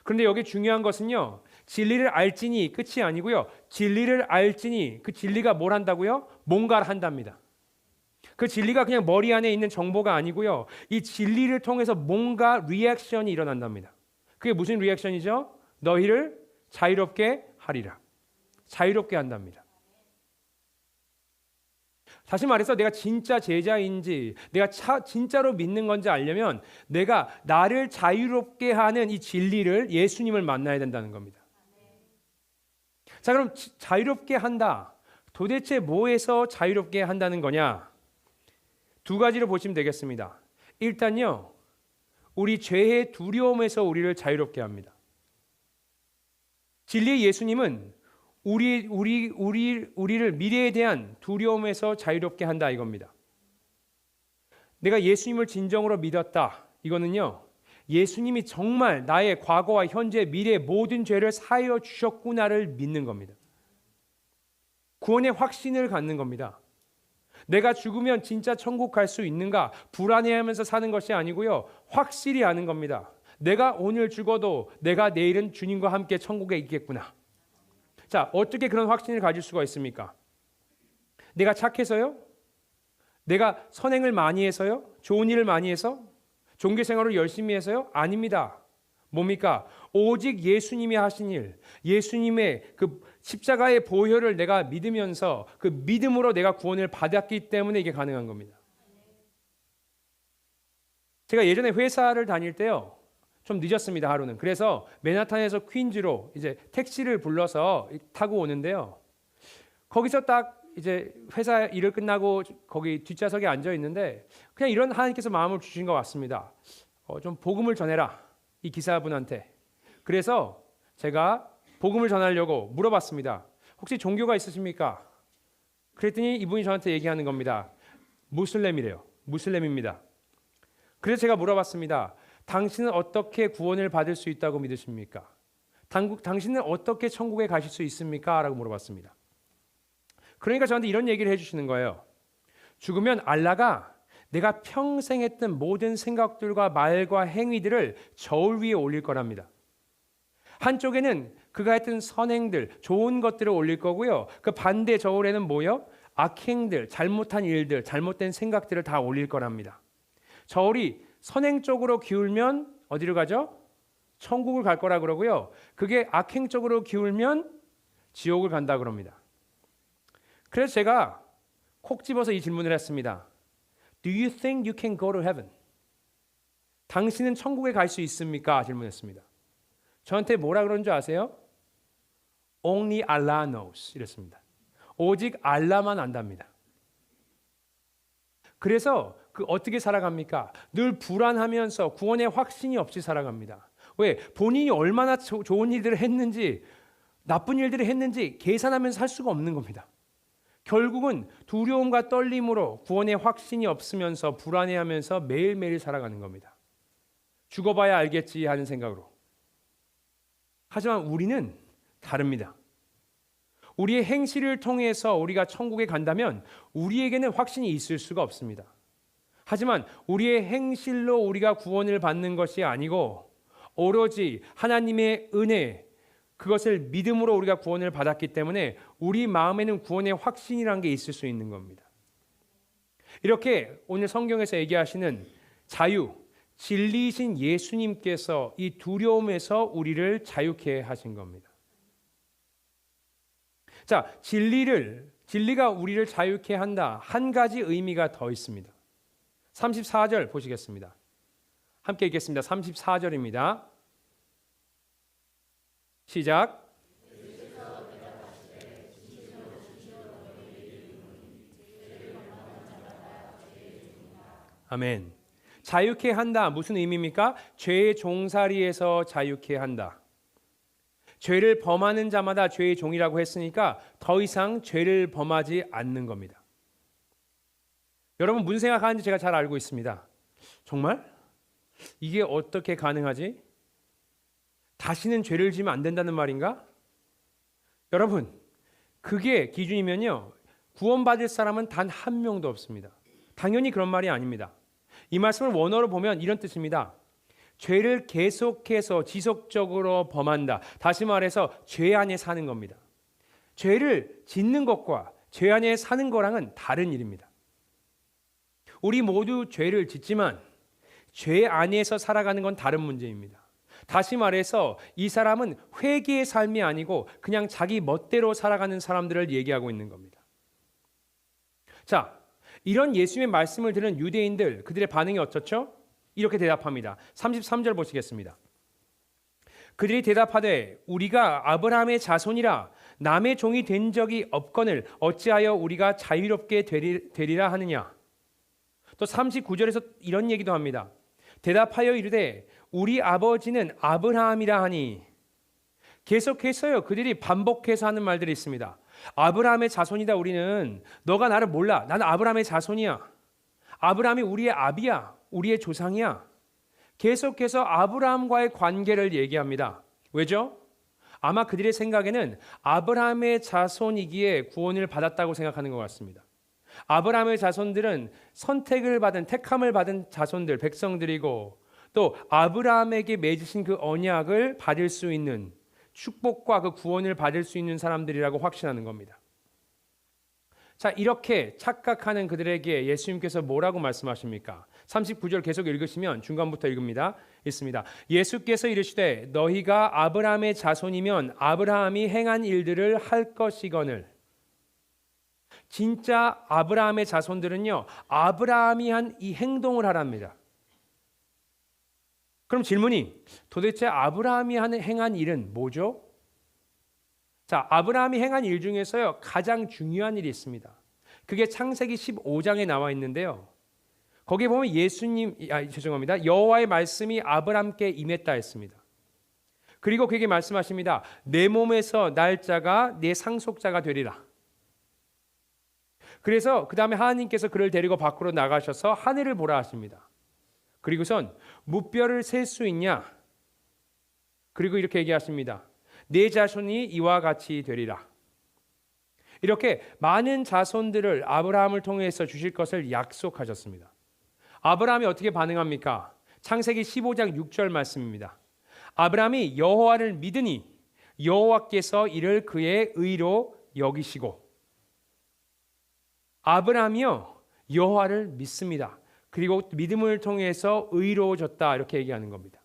그런데 여기 중요한 것은요, 진리를 알지니 끝이 아니고요, 진리를 알지니 그 진리가 뭘 한다고요? 뭔가를 한답니다. 그 진리가 그냥 머리 안에 있는 정보가 아니고요, 이 진리를 통해서 뭔가 리액션이 일어난답니다. 그게 무슨 리액션이죠? 너희를 자유롭게 하리라. 자유롭게 한답니다. 다시 말해서 내가 진짜 제자인지, 내가 진짜로 믿는 건지 알려면 내가 나를 자유롭게 하는 이 진리를, 예수님을 만나야 된다는 겁니다. 자, 그럼 자유롭게 한다. 도대체 뭐에서 자유롭게 한다는 거냐? 두 가지로 보시면 되겠습니다. 일단요, 우리 죄의 두려움에서 우리를 자유롭게 합니다. 진리의 예수님은 우리를 미래에 대한 두려움에서 자유롭게 한다 이겁니다. 내가 예수님을 진정으로 믿었다. 이거는요, 예수님이 정말 나의 과거와 현재, 미래 모든 죄를 사하여 주셨구나를 믿는 겁니다. 구원의 확신을 갖는 겁니다. 내가 죽으면 진짜 천국 갈 수 있는가 불안해하면서 사는 것이 아니고요, 확실히 아는 겁니다. 내가 오늘 죽어도 내가 내일은 주님과 함께 천국에 있겠구나. 자, 어떻게 그런 확신을 가질 수가 있습니까? 내가 착해서요? 내가 선행을 많이 해서요? 좋은 일을 많이 해서? 종교 생활을 열심히 해서요? 아닙니다. 뭡니까? 오직 예수님이 하신 일, 예수님의 그 십자가의 보혈을 내가 믿으면서 그 믿음으로 내가 구원을 받았기 때문에 이게 가능한 겁니다. 제가 예전에 회사를 다닐 때요, 좀 늦었습니다, 하루는. 그래서 맨하탄에서 퀸즈로 이제 택시를 불러서 타고 오는데요, 거기서 딱 이제 회사 일을 끝나고 거기 뒷좌석에 앉아 있는데 그냥 이런 하나님께서 마음을 주신 것 같습니다. 좀 복음을 전해라, 이 기사분한테. 그래서 제가 복음을 전하려고 물어봤습니다. 혹시 종교가 있으십니까? 그랬더니 이분이 저한테 얘기하는 겁니다. 무슬림이래요. 무슬림입니다. 그래서 제가 물어봤습니다. 당신은 어떻게 구원을 받을 수 있다고 믿으십니까? 당신은 어떻게 천국에 가실 수 있습니까? 라고 물어봤습니다. 그러니까 저한테 이런 얘기를 해주시는 거예요. 죽으면 알라가 내가 평생 했던 모든 생각들과 말과 행위들을 저울 위에 올릴 거랍니다. 한쪽에는 그가 했던 선행들, 좋은 것들을 올릴 거고요, 그 반대 저울에는 뭐요? 악행들, 잘못한 일들, 잘못된 생각들을 다 올릴 거랍니다. 저울이 선행 쪽으로 기울면 어디로 가죠? 천국을 갈 거라 그러고요, 그게 악행 쪽으로 기울면 지옥을 간다 그럽니다. 그래서 제가 콕 집어서 이 질문을 했습니다. Do you think you can go to heaven? 당신은 천국에 갈 수 있습니까? 질문했습니다. 저한테 뭐라 그런 줄 아세요? Only Allah knows 이랬습니다. 오직 알라만 안답니다. 그래서 어떻게 살아갑니까? 늘 불안하면서 구원의 확신이 없이 살아갑니다. 왜? 본인이 얼마나 좋은 일들을 했는지, 나쁜 일들을 했는지 계산하면서 살 수가 없는 겁니다. 결국은 두려움과 떨림으로 구원의 확신이 없으면서 불안해하면서 매일매일 살아가는 겁니다. 죽어봐야 알겠지 하는 생각으로. 하지만 우리는 다릅니다. 우리의 행실을 통해서 우리가 천국에 간다면 우리에게는 확신이 있을 수가 없습니다. 하지만 우리의 행실로 우리가 구원을 받는 것이 아니고 오로지 하나님의 은혜, 그것을 믿음으로 우리가 구원을 받았기 때문에 우리 마음에는 구원의 확신이라는 게 있을 수 있는 겁니다. 이렇게 오늘 성경에서 얘기하시는 자유, 진리이신 예수님께서 이 두려움에서 우리를 자유케 하신 겁니다. 자, 진리가 우리를 자유케 한다. 한 가지 의미가 더 있습니다. 34절 보시겠습니다. 함께 읽겠습니다. 34절입니다. 시작. 아멘. 자유케 한다. 무슨 의미입니까? 죄의 종살이에서 자유케 한다. 죄를 범하는 자마다 죄의 종이라고 했으니까 더 이상 죄를 범하지 않는 겁니다. 여러분 무슨 생각하는지 제가 잘 알고 있습니다. 정말? 이게 어떻게 가능하지? 다시는 죄를 지으면 안 된다는 말인가? 여러분, 그게 기준이면요, 구원받을 사람은 단 한 명도 없습니다. 당연히 그런 말이 아닙니다. 이 말씀을 원어로 보면 이런 뜻입니다. 죄를 계속해서 지속적으로 범한다. 다시 말해서 죄 안에 사는 겁니다. 죄를 짓는 것과 죄 안에 사는 거랑은 다른 일입니다. 우리 모두 죄를 짓지만 죄 안에서 살아가는 건 다른 문제입니다. 다시 말해서 이 사람은 회개의 삶이 아니고 그냥 자기 멋대로 살아가는 사람들을 얘기하고 있는 겁니다. 자, 이런 예수님의 말씀을 들은 유대인들, 그들의 반응이 어떻죠? 이렇게 대답합니다. 33절 보시겠습니다. 그들이 대답하되 우리가 아브라함의 자손이라 남의 종이 된 적이 없거늘 어찌하여 우리가 자유롭게 되리라 하느냐. 또 39절에서 이런 얘기도 합니다. 대답하여 이르되 우리 아버지는 아브라함이라 하니. 계속해서요, 그들이 반복해서 하는 말들이 있습니다. 아브라함의 자손이다 우리는. 너가 나를 몰라. 나는 아브라함의 자손이야. 아브라함이 우리의 아비야. 우리의 조상이야. 계속해서 아브라함과의 관계를 얘기합니다. 왜죠? 아마 그들의 생각에는 아브라함의 자손이기에 구원을 받았다고 생각하는 것 같습니다. 아브라함의 자손들은 선택을 받은, 택함을 받은 자손들, 백성들이고 또 아브라함에게 맺으신 그 언약을 받을 수 있는, 축복과 그 구원을 받을 수 있는 사람들이라고 확신하는 겁니다. 자, 이렇게 착각하는 그들에게 예수님께서 뭐라고 말씀하십니까? 39절 계속 읽으시면 중간부터 읽습니다. 예수께서 이르시되 너희가 아브라함의 자손이면 아브라함이 행한 일들을 할 것이거늘. 진짜 아브라함의 자손들은요, 아브라함이 한 이 행동을 하랍니다. 그럼 질문이, 도대체 아브라함이 행한 일은 뭐죠? 자, 아브라함이 행한 일 중에서요, 가장 중요한 일이 있습니다. 그게 창세기 15장에 나와 있는데요. 거기에 보면 여호와의 말씀이 아브라함께 임했다 했습니다. 그리고 그에게 말씀하십니다. 내 몸에서 날 자가 내 상속자가 되리라. 그래서 그 다음에 하나님께서 그를 데리고 밖으로 나가셔서 하늘을 보라 하십니다. 그리고선 무뼈를 셀 수 있냐? 그리고 이렇게 얘기하십니다. 내 자손이 이와 같이 되리라. 이렇게 많은 자손들을 아브라함을 통해서 주실 것을 약속하셨습니다. 아브라함이 어떻게 반응합니까? 창세기 15장 6절 말씀입니다. 아브라함이 여호와를 믿으니 여호와께서 이를 그의 의로 여기시고. 아브라함이요, 여호와를 믿습니다. 그리고 믿음을 통해서 의로워졌다, 이렇게 얘기하는 겁니다.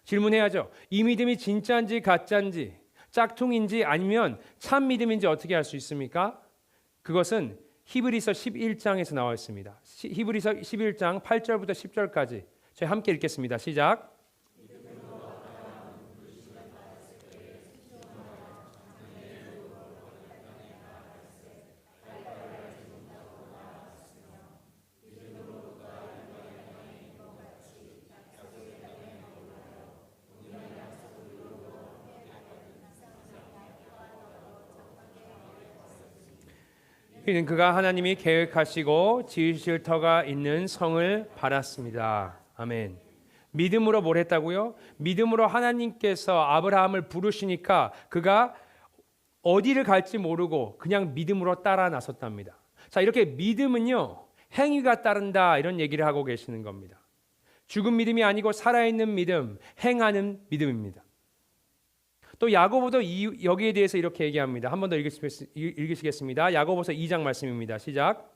질문해야죠. 이 믿음이 진짜인지 가짜인지, 짝퉁인지 아니면 참 믿음인지 어떻게 알 수 있습니까? 그것은 히브리서 11장에서 나와 있습니다. 히브리서 11장 8절부터 10절까지 저희 함께 읽겠습니다. 시작. 이는 그가 하나님이 계획하시고 지으실 터가 있는 성을 바랐습니다. 아멘. 믿음으로 뭘 했다고요? 믿음으로 하나님께서 아브라함을 부르시니까 그가 어디를 갈지 모르고 그냥 믿음으로 따라 나섰답니다. 자, 이렇게 믿음은요, 행위가 따른다, 이런 얘기를 하고 계시는 겁니다. 죽은 믿음이 아니고 살아있는 믿음, 행하는 믿음입니다. 또 야고보도 여기에 대해서 이렇게 얘기합니다. 한 번 더 읽으시겠습니다. 야고보서 2장 말씀입니다. 시작.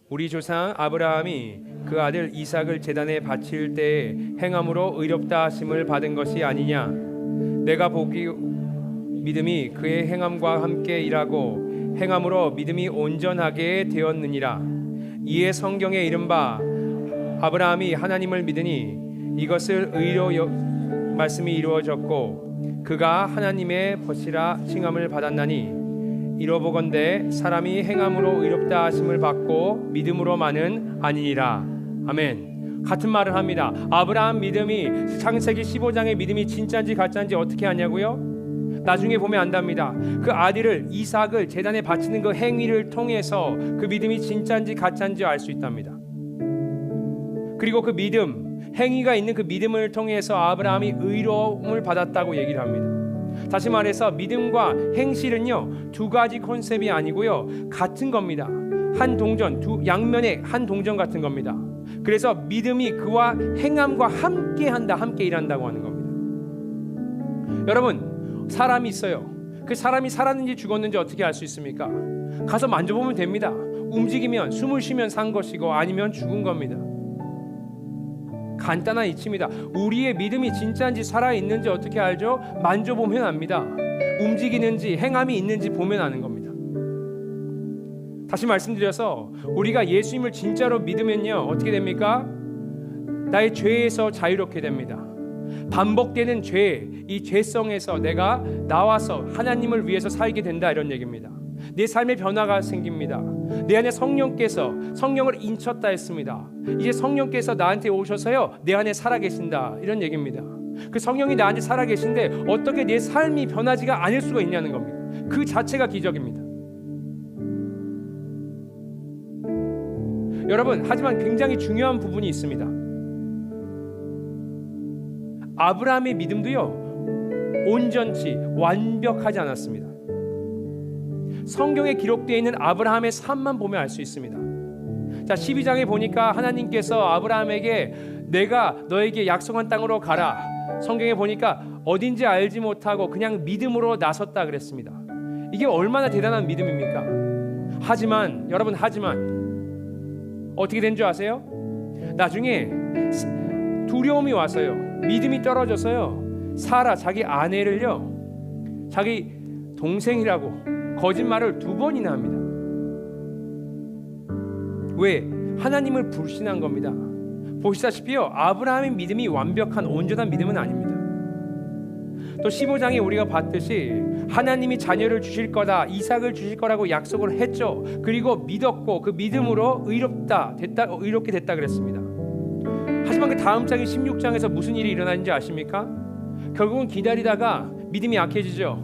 우리 조상 아브라함이 그 아들 이삭을 제단에 바칠 때에 행함으로 의롭다 하심을 받은 것이 아니냐. 내가 보기 믿음이 그의 행함과 함께 일하고 행함으로 믿음이 온전하게 되었느니라. 이에 성경에 이른바 아브라함이 하나님을 믿으니 이것을 의로 말씀이 이루어졌고 그가 하나님의 벗이라 칭함을 받았나니 이로보건대 사람이 행함으로 의롭다 하심을 받고 믿음으로만은 아니니라. 아멘. 같은 말을 합니다. 아브라함 믿음이 창세기 15장의 믿음이 진짜인지 가짜인지 어떻게 아냐고요? 나중에 보면 안답니다. 그 아들을 이삭을 제단에 바치는 그 행위를 통해서 그 믿음이 진짜인지 가짜인지 알 수 있답니다. 그리고 그 믿음, 행위가 있는 그 믿음을 통해서 아브라함이 의로움을 받았다고 얘기를 합니다. 다시 말해서 믿음과 행실은요, 두 가지 컨셉이 아니고요, 같은 겁니다. 한 동전, 두 양면의 한 동전 같은 겁니다. 그래서 믿음이 그와 행함과 함께 한다, 함께 일한다고 하는 겁니다. 여러분, 사람이 있어요. 그 사람이 살았는지 죽었는지 어떻게 알 수 있습니까? 가서 만져보면 됩니다. 움직이면, 숨을 쉬면 산 것이고 아니면 죽은 겁니다. 간단한 이치입니다. 우리의 믿음이 진짜인지 살아있는지 어떻게 알죠? 만져보면 압니다. 움직이는지 행함이 있는지 보면 아는 겁니다. 다시 말씀드려서 우리가 예수님을 진짜로 믿으면요, 어떻게 됩니까? 나의 죄에서 자유롭게 됩니다. 반복되는 죄, 이 죄성에서 내가 나와서 하나님을 위해서 살게 된다, 이런 얘기입니다. 내 삶의 변화가 생깁니다. 내 안에 성령을 인쳤다 했습니다. 이제 성령께서 나한테 오셔서요, 내 안에 살아계신다, 이런 얘기입니다. 그 성령이 나한테 살아계신데 어떻게 내 삶이 변하지가 않을 수가 있냐는 겁니다. 그 자체가 기적입니다. 여러분, 하지만 굉장히 중요한 부분이 있습니다. 아브라함의 믿음도요, 온전치 완벽하지 않았습니다. 성경에 기록되어 있는 아브라함의 삶만 보면 알 수 있습니다. 자, 12장에 보니까 하나님께서 아브라함에게 내가 너에게 약속한 땅으로 가라. 성경에 보니까 어딘지 알지 못하고 그냥 믿음으로 나섰다 그랬습니다. 이게 얼마나 대단한 믿음입니까? 하지만 여러분, 어떻게 된 줄 아세요? 나중에 두려움이 와서요, 믿음이 떨어져서요, 사라 자기 아내를요, 자기 동생이라고 거짓말을 2번이나 합니다. 왜? 하나님을 불신한 겁니다. 보시다시피요, 아브라함의 믿음이 완벽한 온전한 믿음은 아닙니다. 또 15장에 우리가 봤듯이 하나님이 자녀를 주실 거다, 이삭을 주실 거라고 약속을 했죠. 그리고 믿었고 그 믿음으로 의롭게 됐다 그랬습니다. 하지만 그 다음 장인 16장에서 무슨 일이 일어나는지 아십니까? 결국은 기다리다가 믿음이 약해지죠.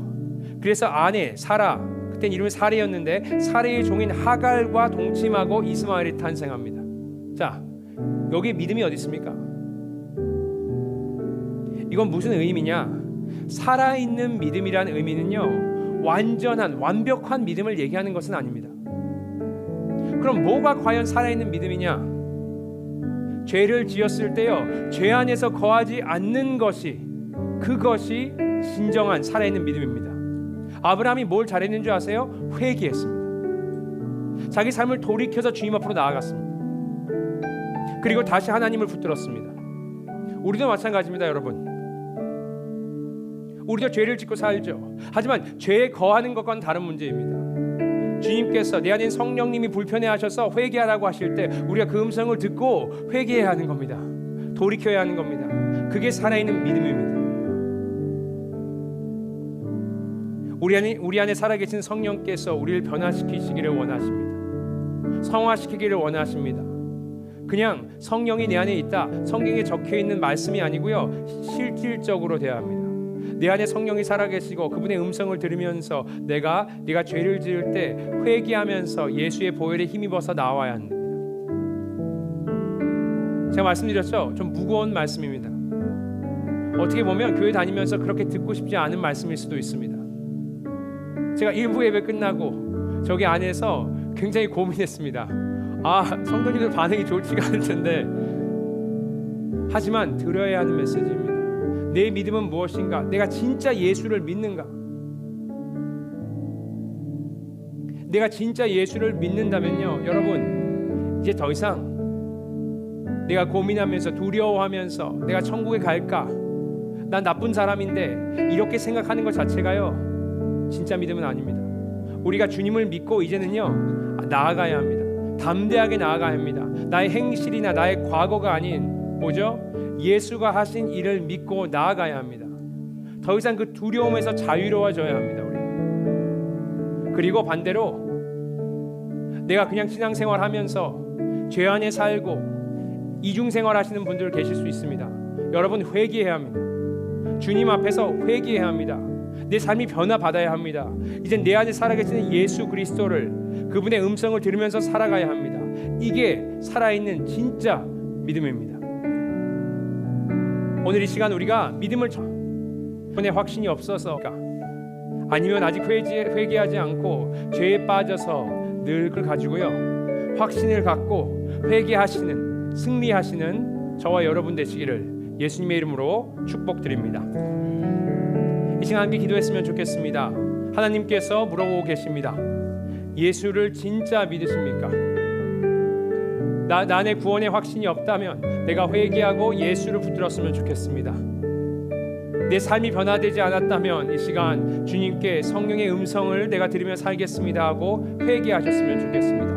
그래서 아내 사라, 그땐 이름이 사레였는데 사레의 종인 하갈과 동침하고 이스마엘이 탄생합니다. 자, 여기 믿음이 어디 있습니까? 이건 무슨 의미냐? 살아있는 믿음이라는 의미는요, 완전한 완벽한 믿음을 얘기하는 것은 아닙니다. 그럼 뭐가 과연 살아있는 믿음이냐? 죄를 지었을 때요, 죄 안에서 거하지 않는 것이, 그것이 진정한 살아있는 믿음입니다. 아브라함이 뭘 잘했는 줄 아세요? 회개했습니다. 자기 삶을 돌이켜서 주님 앞으로 나아갔습니다. 그리고 다시 하나님을 붙들었습니다. 우리도 마찬가지입니다, 여러분. 우리도 죄를 짓고 살죠. 하지만 죄에 거하는 것과는 다른 문제입니다. 주님께서 내 안에 성령님이 불편해하셔서 회개하라고 하실 때 우리가 그 음성을 듣고 회개해야 하는 겁니다. 돌이켜야 하는 겁니다. 그게 살아있는 믿음입니다. 우리 안에 살아계신 성령께서 우리를 변화시키시기를 원하십니다. 성화시키기를 원하십니다. 그냥 성령이 내 안에 있다, 성경에 적혀있는 말씀이 아니고요, 실질적으로 돼야 합니다. 내 안에 성령이 살아계시고 그분의 음성을 들으면서 내가 죄를 지을 때 회개하면서 예수의 보혈에 힘입어서 나와야 합니다. 제가 말씀드렸죠? 좀 무거운 말씀입니다. 어떻게 보면 교회 다니면서 그렇게 듣고 싶지 않은 말씀일 수도 있습니다. 제가 1부 예배 끝나고 저기 안에서 굉장히 고민했습니다. 성도님들 반응이 좋지가 않을 텐데, 하지만 들어야 하는 메시지입니다. 내 믿음은 무엇인가? 내가 진짜 예수를 믿는가? 내가 진짜 예수를 믿는다면요, 여러분, 이제 더 이상 내가 고민하면서 두려워하면서 내가 천국에 갈까? 난 나쁜 사람인데 이렇게 생각하는 것 자체가요 진짜 믿음은 아닙니다. 우리가 주님을 믿고 이제는요 나아가야 합니다. 담대하게 나아가야 합니다. 나의 행실이나 나의 과거가 아닌 뭐죠? 예수가 하신 일을 믿고 나아가야 합니다. 더 이상 그 두려움에서 자유로워져야 합니다. 우리. 그리고 반대로 내가 그냥 신앙생활 하면서 죄 안에 살고 이중생활 하시는 분들 계실 수 있습니다. 여러분 회개해야 합니다. 주님 앞에서 회개해야 합니다. 내 삶이 변화받아야 합니다. 이제 내 안에 살아계시는 예수 그리스도를 그분의 음성을 들으면서 살아가야 합니다. 이게 살아있는 진짜 믿음입니다. 오늘 이 시간 우리가 믿음을 전에 확신이 없어서 아니면 아직 회개하지 않고 죄에 빠져서 늘 그걸 가지고요 확신을 갖고 회개하시는 승리하시는 저와 여러분 되시기를 예수님의 이름으로 축복드립니다. 이 시간 함께 기도했으면 좋겠습니다. 하나님께서 물어보고 계십니다. 예수를 진짜 믿으십니까? 나의 구원의 확신이 없다면 내가 회개하고 예수를 붙들었으면 좋겠습니다. 내 삶이 변화되지 않았다면 이 시간 주님께 성령의 음성을 내가 들으며 살겠습니다 하고 회개하셨으면 좋겠습니다.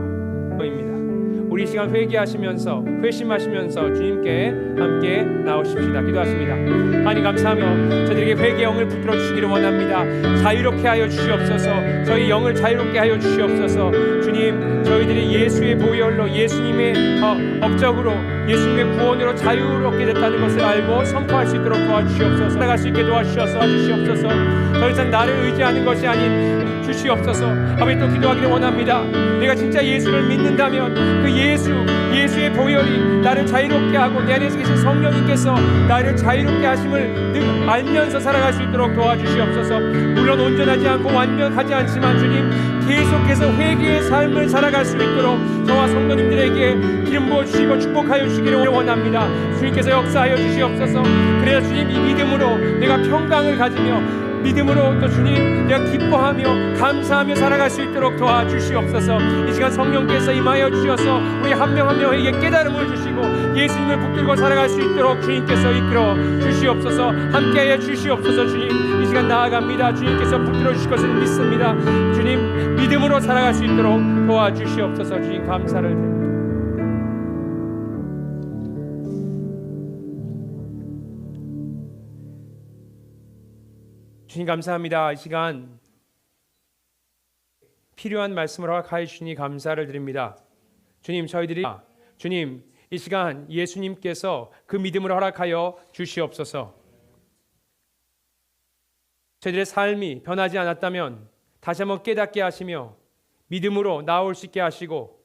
우리 이 시간 회개하시면서 회심하시면서 주님께 함께 나오십시다. 기도하십니다. 하나님 감사하며 저들에게 회개의 영을 붙들어 주시기를 원합니다. 자유롭게 하여 주시옵소서. 저희 영을 자유롭게 하여 주시옵소서. 주님 저희들이 예수의 보혈로 예수님의 업적으로 예수님의 구원으로 자유롭게 됐다는 것을 알고 선포할 수 있도록 도와주시옵소서. 살아갈 수 있게 도와주시옵소서. 더 이상 나를 의지하는 것이 아닌 주시옵소서. 아버지 또 기도하기를 원합니다. 내가 진짜 예수를 믿는다면 그 예수의 보혈이 나를 자유롭게 하고 내 안에 계신 성령님께서 나를 자유롭게 하심을 늘 알면서 살아갈 수 있도록 도와주시옵소서. 물론 온전하지 않고 완벽하지 않지만 주님 계속해서 회개의 삶을 살아갈 수 있도록 저와 성도님들에게 기름 부어주시고 축복하여 주시기를 원합니다. 주님께서 역사하여 주시옵소서. 그래야 주님 이 믿음으로 내가 평강을 가지며 믿음으로 또 주님 내가 기뻐하며 감사하며 살아갈 수 있도록 도와주시옵소서. 이 시간 성령께서 임하여 주셔서 우리 한 명 한 명에게 깨달음을 주시고 예수님을 붙들고 살아갈 수 있도록 주님께서 이끌어 주시옵소서. 함께하여 주시옵소서. 주님 이 시간 나아갑니다. 주님께서 붙들어 주실 것을 믿습니다. 주님 믿음으로 살아갈 수 있도록 도와주시옵소서. 주님 감사를 드립니다. 주님 감사합니다. 이 시간 필요한 말씀을 허락하여 주시니 감사를 드립니다. 주님 주님 이 시간 예수님께서 그 믿음을 허락하여 주시옵소서. 저희들의 삶이 변하지 않았다면 다시 한번 깨닫게 하시며 믿음으로 나올 수 있게 하시고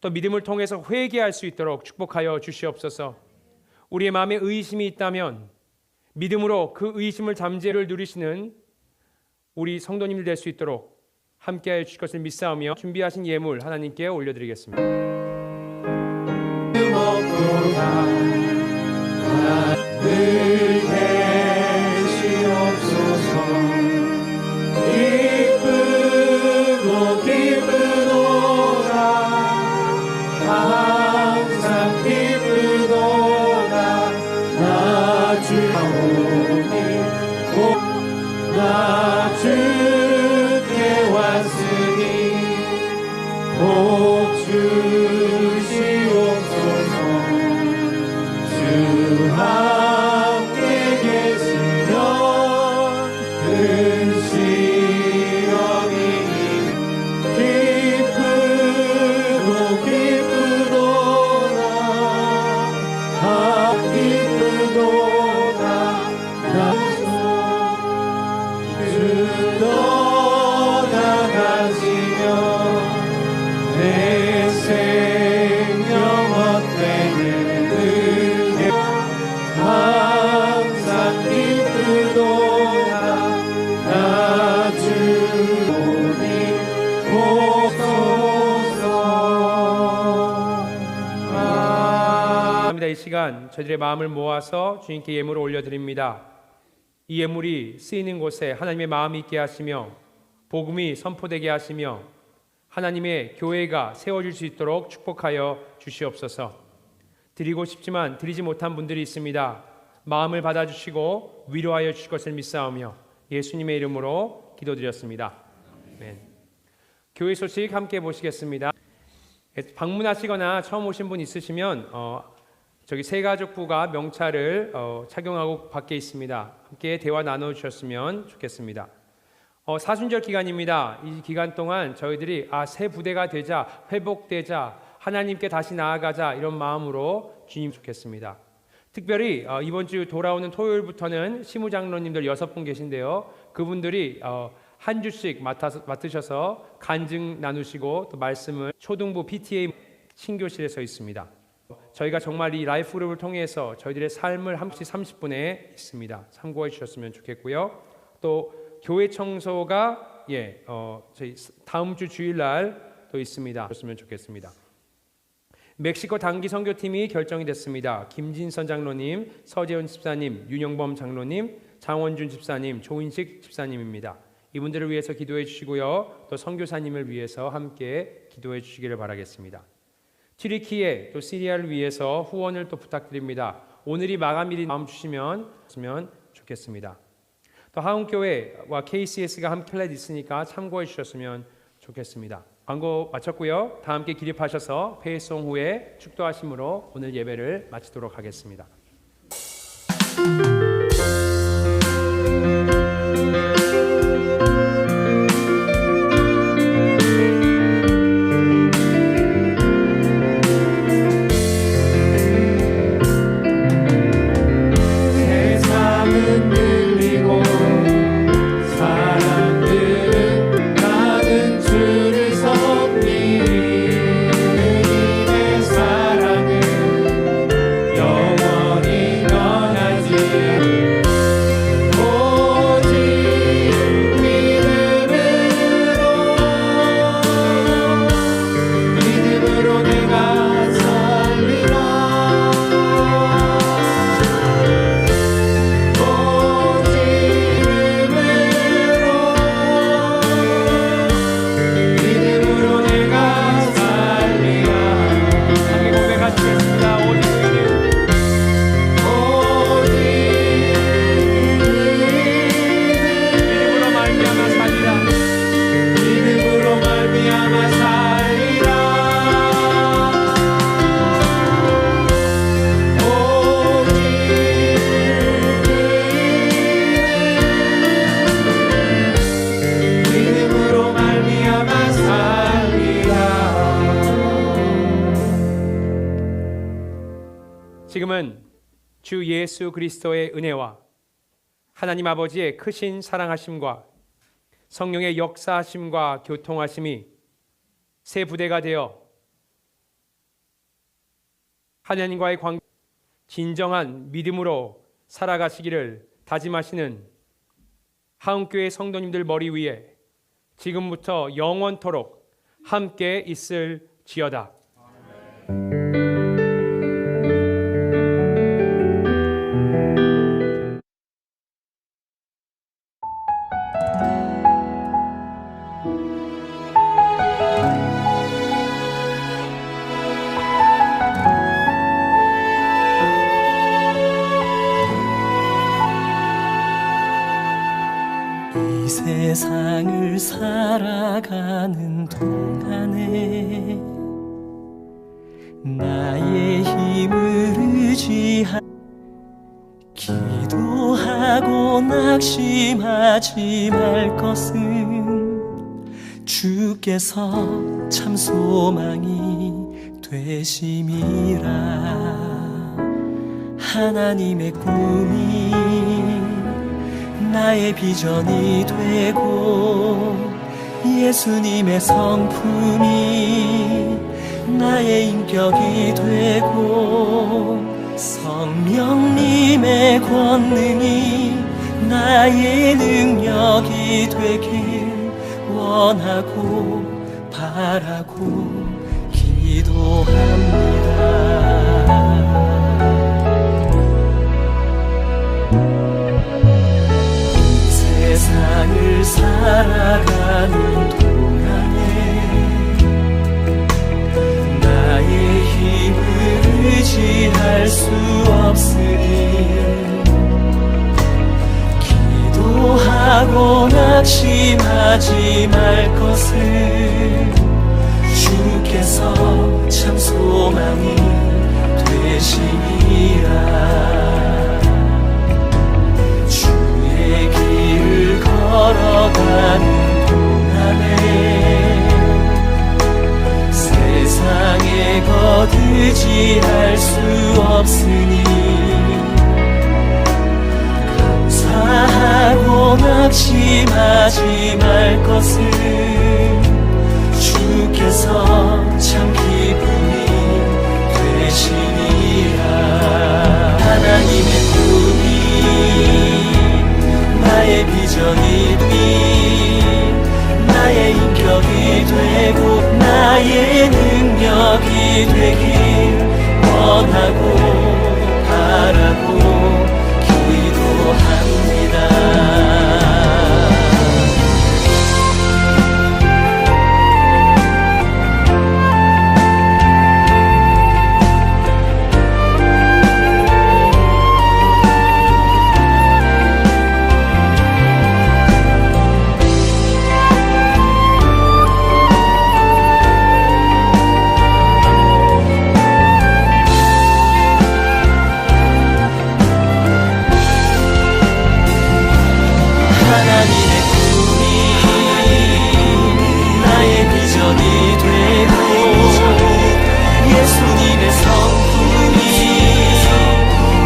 또 믿음을 통해서 회개할 수 있도록 축복하여 주시옵소서. 우리의 마음에 의심이 있다면 믿음으로 그 의심을 잠재를 누리시는 우리 성도님들 될 수 있도록 함께하여 주실 것을 믿사오며 준비하신 예물 하나님께 올려드리겠습니다. 늘 계시옵소서. 기쁘고 기쁘도다 항상 기쁘도다 나 주오니 나 주께 왔으니 복 주시옵소서. 주 함께 계시면 근시험이니 기쁘고 기쁘도다 기쁘도다 주 떠나가시며 내 생명 헛되는 항상 기쁘도다 나 주오니 보소서. 감사합니다. 이 시간 저희들의 마음을 모아서 주님께 예물을 올려드립니다. 이 예물이 쓰이는 곳에 하나님의 마음이 있게 하시며 복음이 선포되게 하시며 하나님의 교회가 세워질 수 있도록 축복하여 주시옵소서. 드리고 싶지만 드리지 못한 분들이 있습니다. 마음을 받아주시고 위로하여 주실 것을 믿사오며 예수님의 이름으로 기도드렸습니다. 아멘. 교회 소식 함께 보시겠습니다. 방문하시거나 처음 오신 분 있으시면 저기 새가족부가 명찰을 착용하고 밖에 있습니다. 함께 대화 나눠주셨으면 좋겠습니다. 사순절 기간입니다. 이 기간 동안 저희들이 새 부대가 되자, 회복되자, 하나님께 다시 나아가자 이런 마음으로 주님 좋겠습니다. 특별히 이번 주 돌아오는 토요일부터는 시무장로님들 6분 계신데요. 그분들이 한 주씩 맡으셔서 간증 나누시고 또 말씀을 초등부 PTA 신교실에서 있습니다. 저희가 정말 이 라이프 그룹을 통해서 저희들의 삶을 한 번씩 30분에 있습니다. 참고해 주셨으면 좋겠고요. 또 교회 청소가 저희 다음 주 주일날 또 있습니다. 그랬으면 좋겠습니다. 멕시코 단기 선교팀이 결정이 됐습니다. 김진선 장로님, 서재훈 집사님, 윤영범 장로님, 장원준 집사님, 조인식 집사님입니다. 이분들을 위해서 기도해 주시고요. 또 선교사님을 위해서 함께 기도해 주시기를 바라겠습니다. 튀르키예 또 시리아를 위해서 후원을 또 부탁드립니다. 오늘이 마감일이 마음 주시면 좋겠습니다. 또 하은교회와 KCS가 함께 플랫 있으니까 참고해 주셨으면 좋겠습니다. 광고 마쳤고요. 다 함께 기립하셔서 페이송 후에 축도하심으로 오늘 예배를 마치도록 하겠습니다. 지금은 주 예수 그리스도의 은혜와 하나님 아버지의 크신 사랑하심과 성령의 역사하심과 교통하심이 새 부대가 되어 하나님과의 관계 진정한 믿음으로 살아가시기를 다짐하시는 하은교회 성도님들 머리 위에 지금부터 영원토록 함께 있을지어다. 세상을 살아가는 동안에 나의 힘을 의지하 기도하고 낙심하지 말 것은 주께서 참 소망이 되심이라. 하나님의 꿈이 나의 비전이 되고 예수님의 성품이 나의 인격이 되고 성령님의 권능이 나의 능력이 되길 원하고 바라고 기도합니다. 세상을 살아가는 동안에 나의 힘을 의지하 없으니 기도하고 낙심하지 말 것을 주께서 참 소망이 되시니라. 주의 길을 걸어가는 동안에 세상에 거두지할 수 없으니 감사하고 낙심하지 말 것을 주께서 참 기쁨이 되시니라. 하나님의 꿈이 나의 비전이 나의 인격이 되고 나의 능력이 되길 원하고 바라고 기도합니다. 하나님의 꿈이 나의 비전이 되고 예수님의 성품이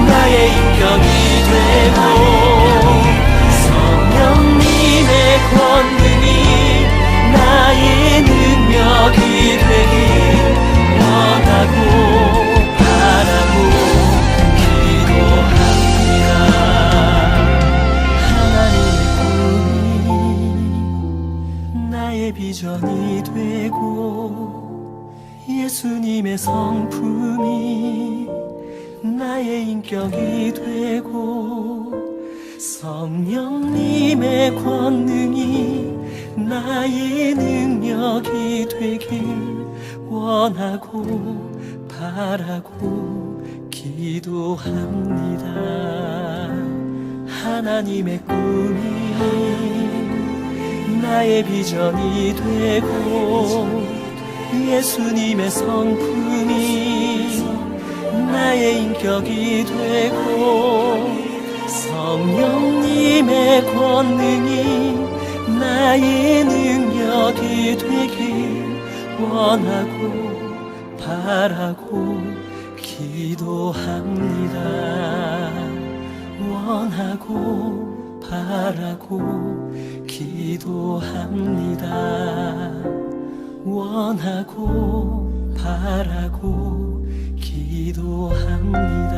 나의 인격이 되고 성령님의 권능이 나의 능력이 되길 원하고 바라고 기도합니다. 나의 비전이 되고 예수님의 성품이 나의 인격이 되고 성령님의 권능이 나의 능력이 되길 원하고 바라고 기도합니다. 하나님의 꿈이 나의 비전이 되고 예수님의 성품이 나의 인격이 되고 성령님의 권능이 나의 능력이 되길 원하고 바라고 기도합니다. 원하고 바라고 기도합니다. 원하고 바라고 기도합니다.